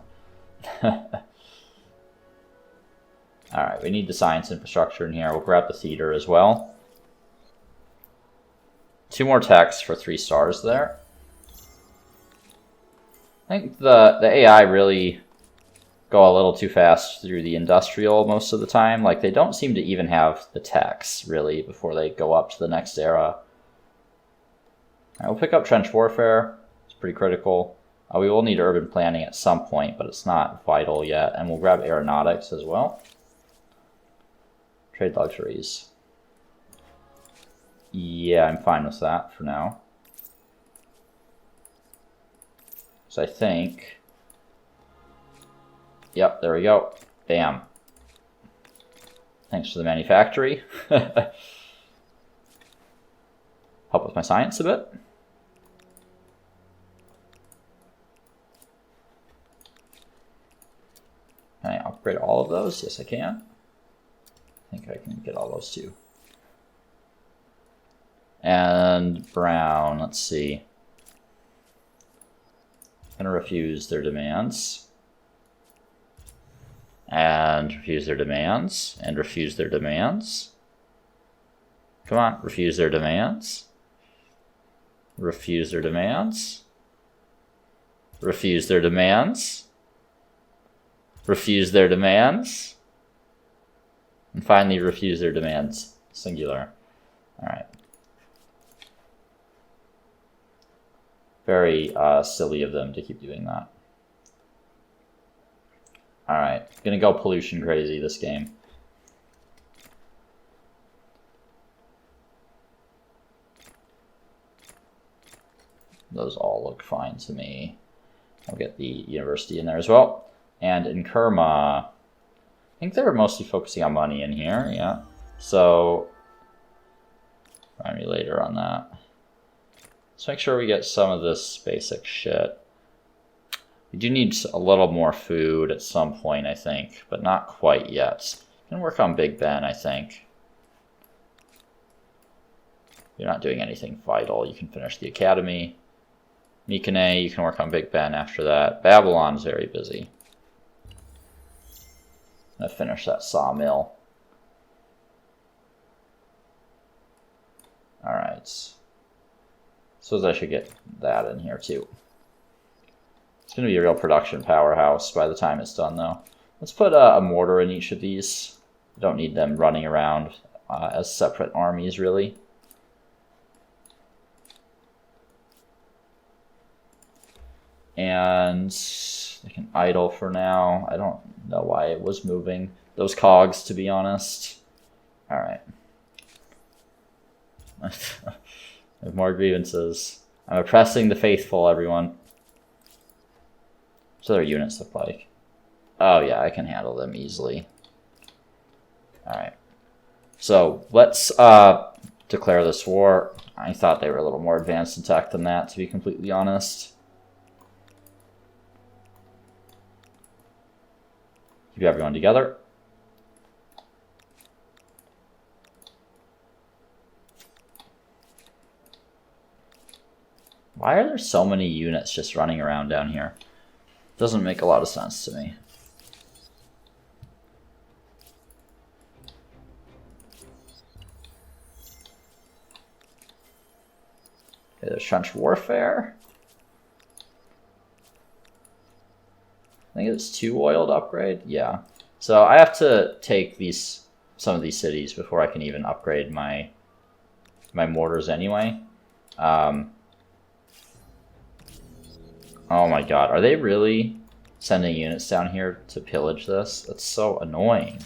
S1: Alright, we need the science infrastructure in here. We'll grab the theater as well. 2 more techs for 3 stars there. I think the AI really go a little too fast through the industrial most of the time. Like, they don't seem to even have the techs, really, before they go up to the next era. Alright, we'll pick up trench warfare. It's pretty critical. We will need urban planning at some point, but it's not vital yet. And we'll grab aeronautics as well. Trade luxuries. Yeah, I'm fine with that for now. So I think... Yep, there we go. Bam. Thanks for the manufactory. Help with my science a bit. Can I upgrade all of those? Yes, I can. I think I can get all those too. And brown, let's see. I'm gonna refuse their demands. And refuse their demands. And refuse their demands. Come on, refuse their demands. Refuse their demands. Refuse their demands. Refuse their demands. And finally refuse their demands. Singular. Alright. Very silly of them to keep doing that. Alright. Gonna go pollution crazy this game. Those all look fine to me. I'll get the university in there as well. And in Kerma, I think they were mostly focusing on money in here, yeah. So, find me later on that. Let's make sure we get some of this basic shit. We do need a little more food at some point, I think, but not quite yet. Gonna work on Big Ben, I think. You're not doing anything vital. You can finish the academy. Mycenae, you can work on Big Ben after that. Babylon is very busy. I'm gonna finish that sawmill. Alright. Suppose I should get that in here too. It's gonna be a real production powerhouse by the time it's done though. Let's put a mortar in each of these. I don't need them running around as separate armies really. And they can idle for now. I don't know why it was moving those cogs, to be honest. Alright. I have more grievances. I'm oppressing the faithful, everyone. What's their units look like? Oh yeah, I can handle them easily. Alright. So, let's declare this war. I thought they were a little more advanced in tech than that, to be completely honest. Keep everyone together. Why are there so many units just running around down here? Doesn't make a lot of sense to me. Okay, there's trench warfare. I think it's 2 oil to upgrade. Yeah. So I have to take some of these cities before I can even upgrade my my mortars anyway. Oh my god, are they really sending units down here to pillage this? That's so annoying.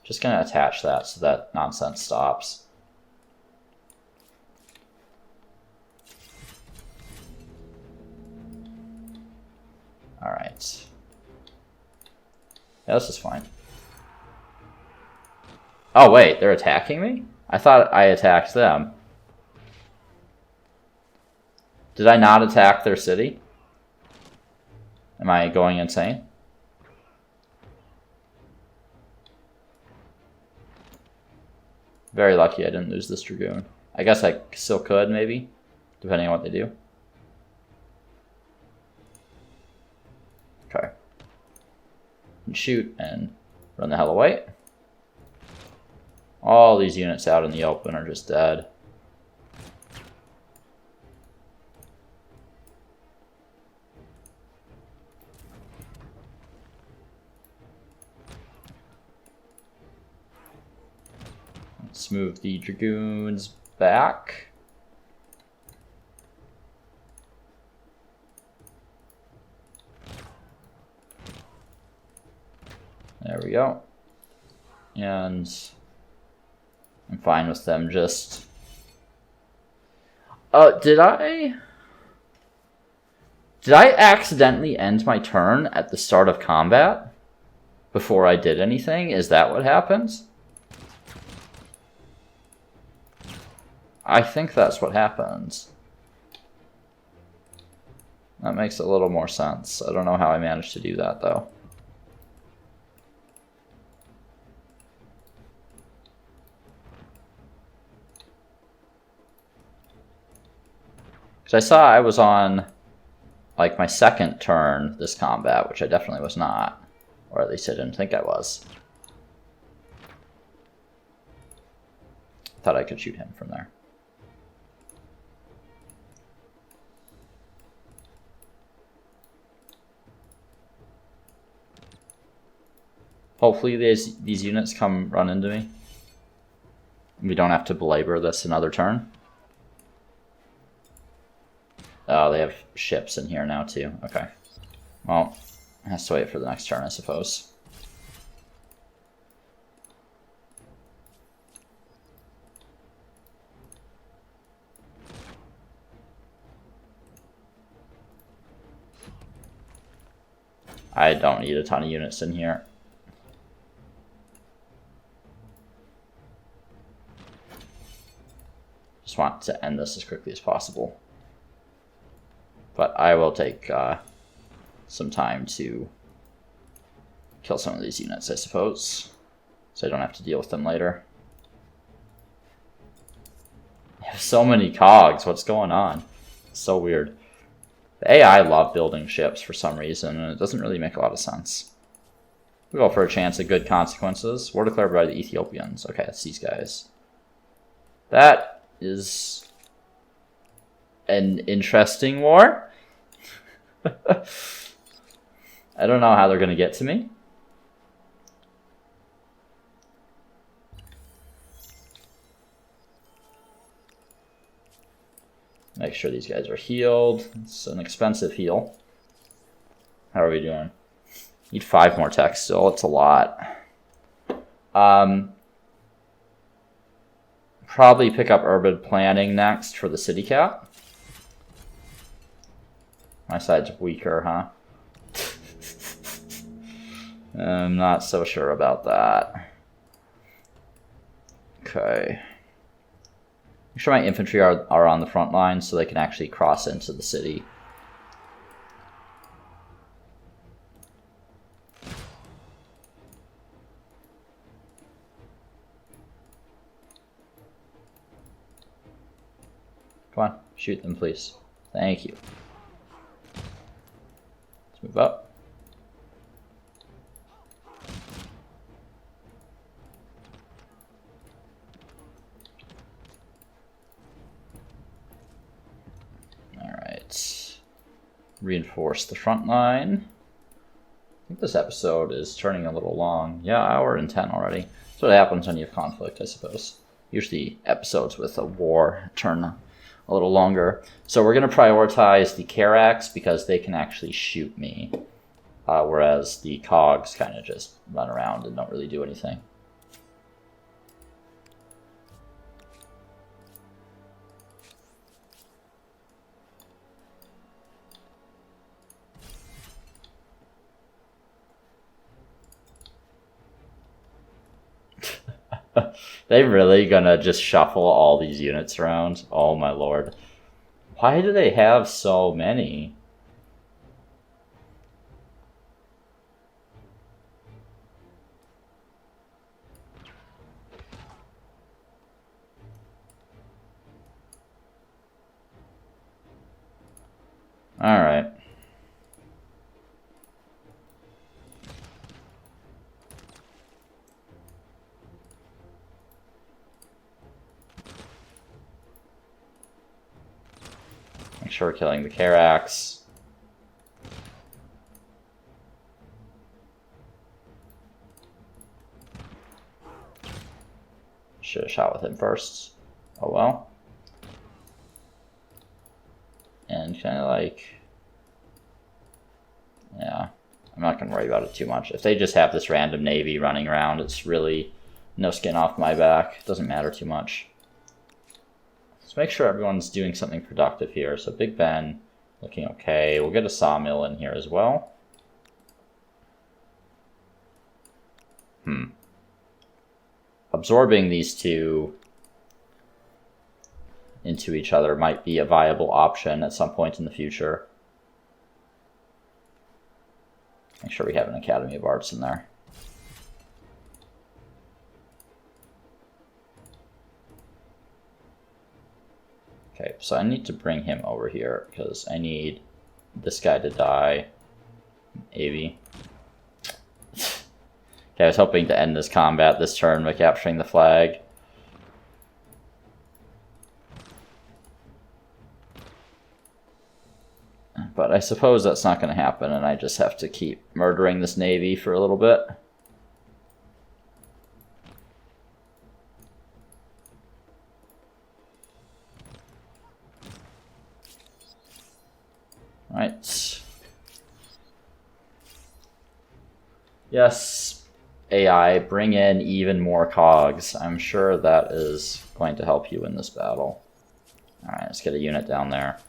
S1: Just gonna attach that so that nonsense stops. Alright. Yeah, this is fine. Oh wait, they're attacking me? I thought I attacked them. Did I not attack their city? Am I going insane? Very lucky I didn't lose this Dragoon. I guess I still could, maybe, depending on what they do. Okay. And shoot and run the hell away. All these units out in the open are just dead. Let's move the Dragoons back. There we go. And I'm fine with them just... Did I accidentally end my turn at the start of combat? Before I did anything? Is that what happens? I think that's what happens. That makes a little more sense. I don't know how I managed to do that, though. Because I saw I was on, like, my second turn this combat, which I definitely was not. Or at least I didn't think I was. Thought I could shoot him from there. Hopefully these units come run into me. We don't have to belabor this another turn. Oh, they have ships in here now too. Okay. Well, it has to wait for the next turn, I suppose. I don't need a ton of units in here. Just want to end this as quickly as possible. But I will take some time to kill some of these units, I suppose, so I don't have to deal with them later. I have so many cogs. What's going on? It's so weird. The AI love building ships for some reason, and it doesn't really make a lot of sense. We go for a chance at good consequences. War declared by the Ethiopians. Okay, it's these guys. That is an interesting war. I don't know how they're going to get to me. Make sure these guys are healed. It's an expensive heal. How are we doing? Need 5 more tech still. It's a lot. Probably pick up urban planning next for the city cap. My side's weaker, huh? I'm not so sure about that. Okay. Make sure my infantry are on the front line so they can actually cross into the city. Come on, shoot them, please. Thank you. Let's move up. Alright. Reinforce the front line. I think this episode is turning a little long. Yeah, hour and 10 already. That's what happens when you have conflict, I suppose. Usually episodes with a war turn a little longer. So we're going to prioritize the Carax because they can actually shoot me, whereas the Cogs kind of just run around and don't really do anything. They really gonna just shuffle all these units around? Oh my lord. Why do they have so many? Alright. Make sure we're killing the Carax. Should have shot with him first. Oh well. And kind of like... yeah, I'm not going to worry about it too much. If they just have this random navy running around, it's really no skin off my back. It doesn't matter too much. Let's make sure everyone's doing something productive here. So Big Ben looking okay. We'll get a sawmill in here as well. Absorbing these two into each other might be a viable option at some point in the future. Make sure we have an Academy of Arts in there. Okay, so I need to bring him over here because I need this guy to die. Maybe. Okay, I was hoping to end this combat this turn by capturing the flag. But I suppose that's not going to happen, and I just have to keep murdering this navy for a little bit. Right. Yes, AI, bring in even more cogs. I'm sure that is going to help you in this battle. Alright, let's get a unit down there.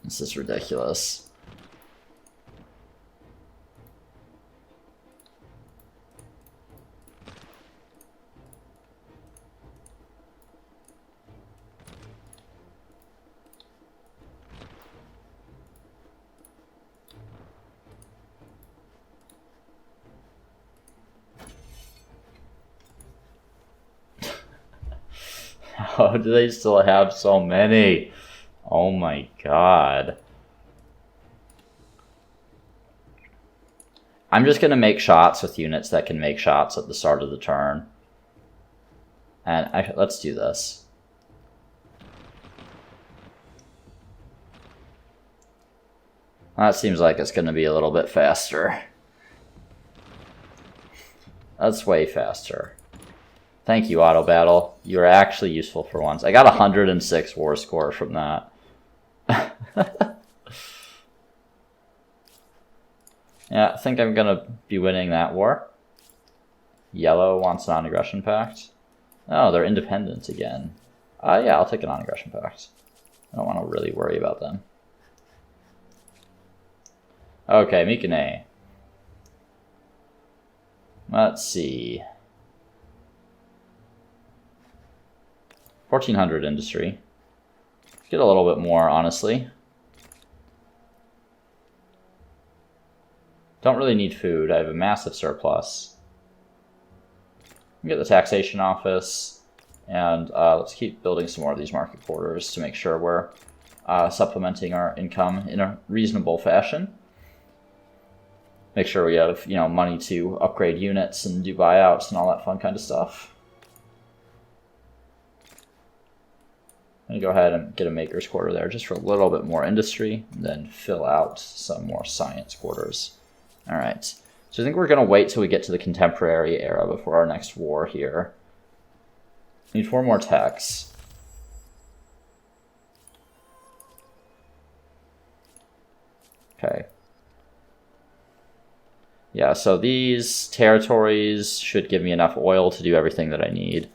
S1: This is ridiculous. How do they still have so many? Oh my god. I'm just going to make shots with units that can make shots at the start of the turn. And let's do this. That seems like it's going to be a little bit faster. That's way faster. Thank you, Auto Battle. You are actually useful for once. I got 106 war score from that. Yeah, I think I'm gonna be winning that war. Yellow wants a non-aggression pact. Oh, they're independent again. Yeah, I'll take a non-aggression pact. I don't want to really worry about them. Okay, Mikane. Let's see. 1400 industry. Get a little bit more, honestly. Don't really need food. I have a massive surplus. Get the taxation office, and let's keep building some more of these market quarters to make sure we're supplementing our income in a reasonable fashion. Make sure we have, money to upgrade units and do buyouts and all that fun kind of stuff. I'm going to go ahead and get a maker's quarter there just for a little bit more industry, and then fill out some more science quarters. All right. So I think we're going to wait till we get to the contemporary era before our next war here. Need 4 more techs. Okay. Yeah, so these territories should give me enough oil to do everything that I need.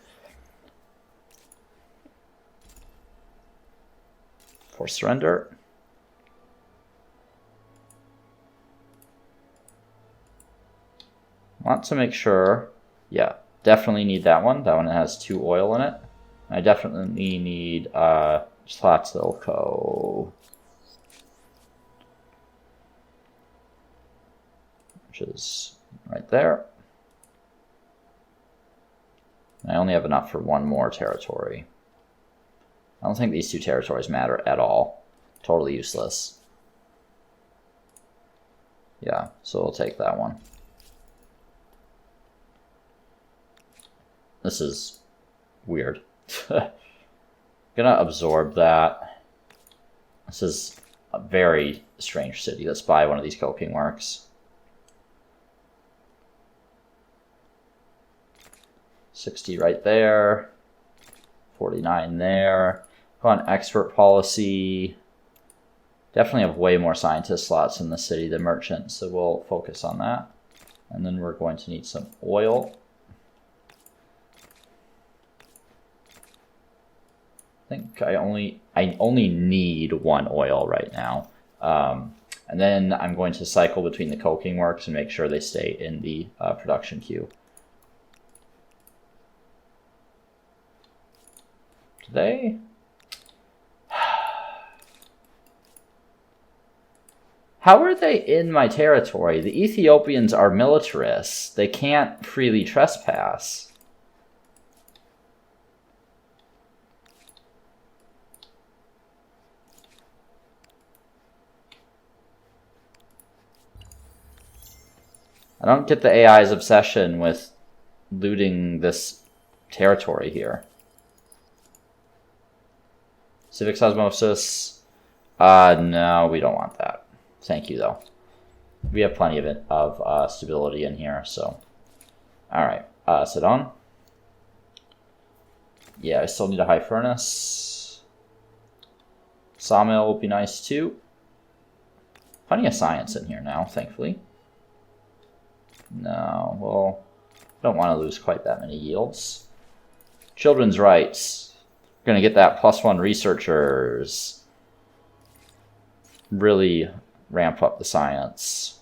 S1: For surrender. Want to make sure, yeah, definitely need that one. That one has 2 oil in it. I definitely need Tlatelolco, which is right there. I only have enough for 1 more territory. I don't think these 2 territories matter at all. Totally useless. Yeah, so we'll take that one. This is weird. Gonna absorb that. This is a very strange city. Let's buy one of these coking works. 60 right there. 49 there. Go on expert policy. Definitely have way more scientist slots in the city than merchants, so we'll focus on that. And then we're going to need some oil. I think I only need 1 oil right now. And then I'm going to cycle between the coking works and make sure they stay in the production queue. Do they? How are they in my territory? The Ethiopians are militarists. They can't freely trespass. I don't get the AI's obsession with looting this territory here. Civic osmosis. No, we don't want that. Thank you, though. We have plenty of stability in here, so. Alright, Sidon. Yeah, I still need a high furnace. Sawmill will be nice, too. Plenty of science in here now, thankfully. No, well, don't want to lose quite that many yields. Children's rights. We're going to get that +1 researchers. Really ramp up the science.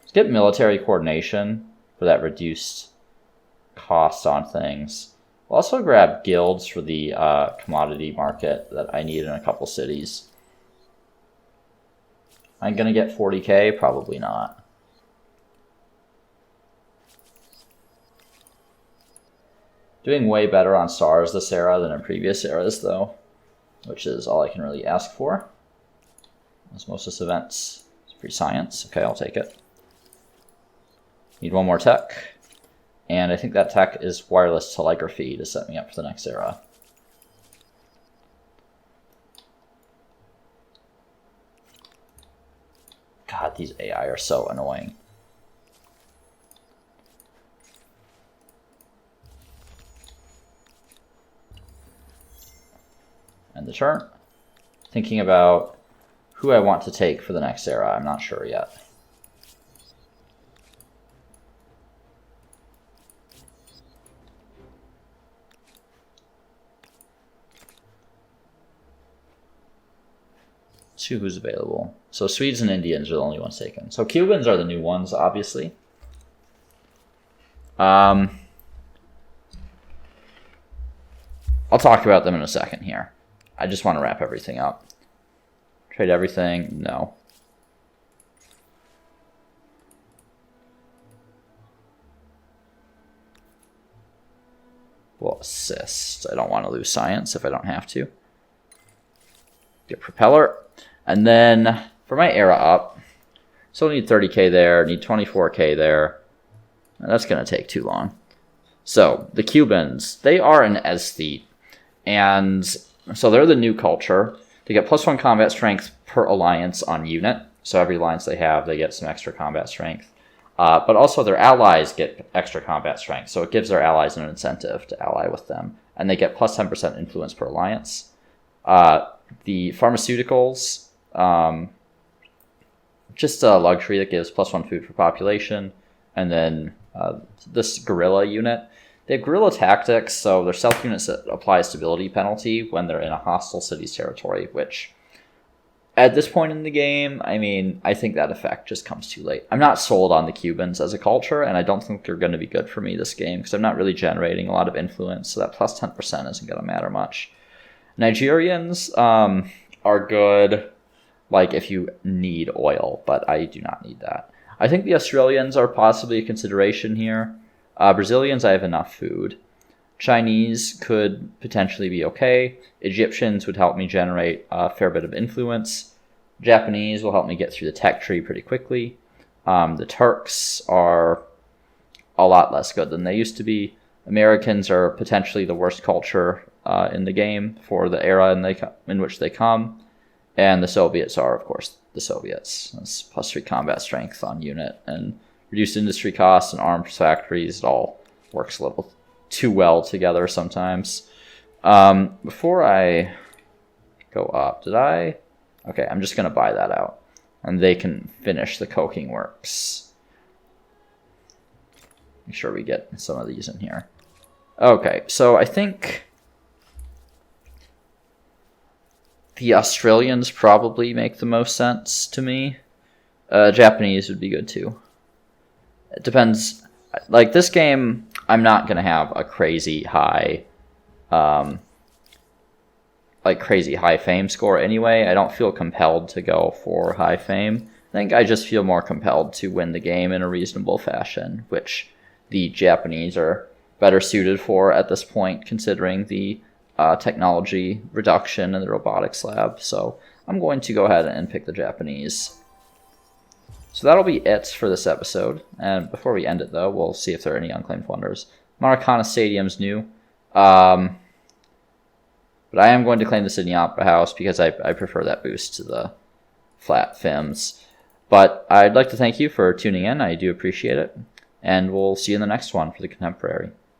S1: Let's get military coordination for that reduced cost on things. We'll also grab guilds for the commodity market that I need in a couple cities. I'm going to get 40k? Probably not. Doing way better on stars this era than in previous eras, though, which is all I can really ask for. Osmosis events, free science. Okay, I'll take it. Need 1 more tech. And I think that tech is wireless telegraphy to set me up for the next era. God, these AI are so annoying. And the turn. Thinking about who I want to take for the next era. I'm not sure yet. See who's available. So Swedes and Indians are the only ones taken. So Cubans are the new ones, obviously. I'll talk about them in a second here. I just want to wrap everything up. Trade everything? No. We'll assist. I don't want to lose science if I don't have to. Get propeller. And then for my era up, still need 30k there, need 24k there. And that's going to take too long. So the Cubans, they are an aesthete. And so they're the new culture. They get +1 combat strength per alliance on unit. So every alliance they have, they get some extra combat strength. But also their allies get extra combat strength, so it gives their allies an incentive to ally with them. And they get plus 10% influence per alliance. The pharmaceuticals, just a luxury that gives plus 1 food for population. And then this guerrilla unit, they have guerrilla tactics, so their stealth units apply a stability penalty when they're in a hostile city's territory, which at this point in the game, I mean, I think that effect just comes too late. I'm not sold on the Cubans as a culture, and I don't think they're going to be good for me this game because I'm not really generating a lot of influence, so that plus 10% isn't going to matter much. Nigerians are good, like, if you need oil, but I do not need that. I think the Australians are possibly a consideration here. Brazilians, I have enough food. Chinese could potentially be okay. Egyptians would help me generate a fair bit of influence. Japanese will help me get through the tech tree pretty quickly. The Turks are a lot less good than they used to be. Americans are potentially the worst culture in the game for the era in which they come. And the Soviets are, of course, the Soviets. That's plus 3 combat strength on unit and reduced industry costs and arms factories. It all works a little too well together sometimes. Before I go up, okay, I'm just going to buy that out. And they can finish the coking works. Make sure we get some of these in here. Okay, so I think the Australians probably make the most sense to me. Japanese would be good too. It depends. Like, this game, I'm not going to have a crazy high fame score anyway. I don't feel compelled to go for high fame. I think I just feel more compelled to win the game in a reasonable fashion, which the Japanese are better suited for at this point, considering the technology reduction in the robotics lab. So I'm going to go ahead and pick the Japanese. So that'll be it for this episode. And before we end it, though, we'll see if there are any unclaimed wonders. Maracana Stadium's new. But I am going to claim the Sydney Opera House because I prefer that boost to the flat FIMs. But I'd like to thank you for tuning in. I do appreciate it. And we'll see you in the next one for the Contemporary.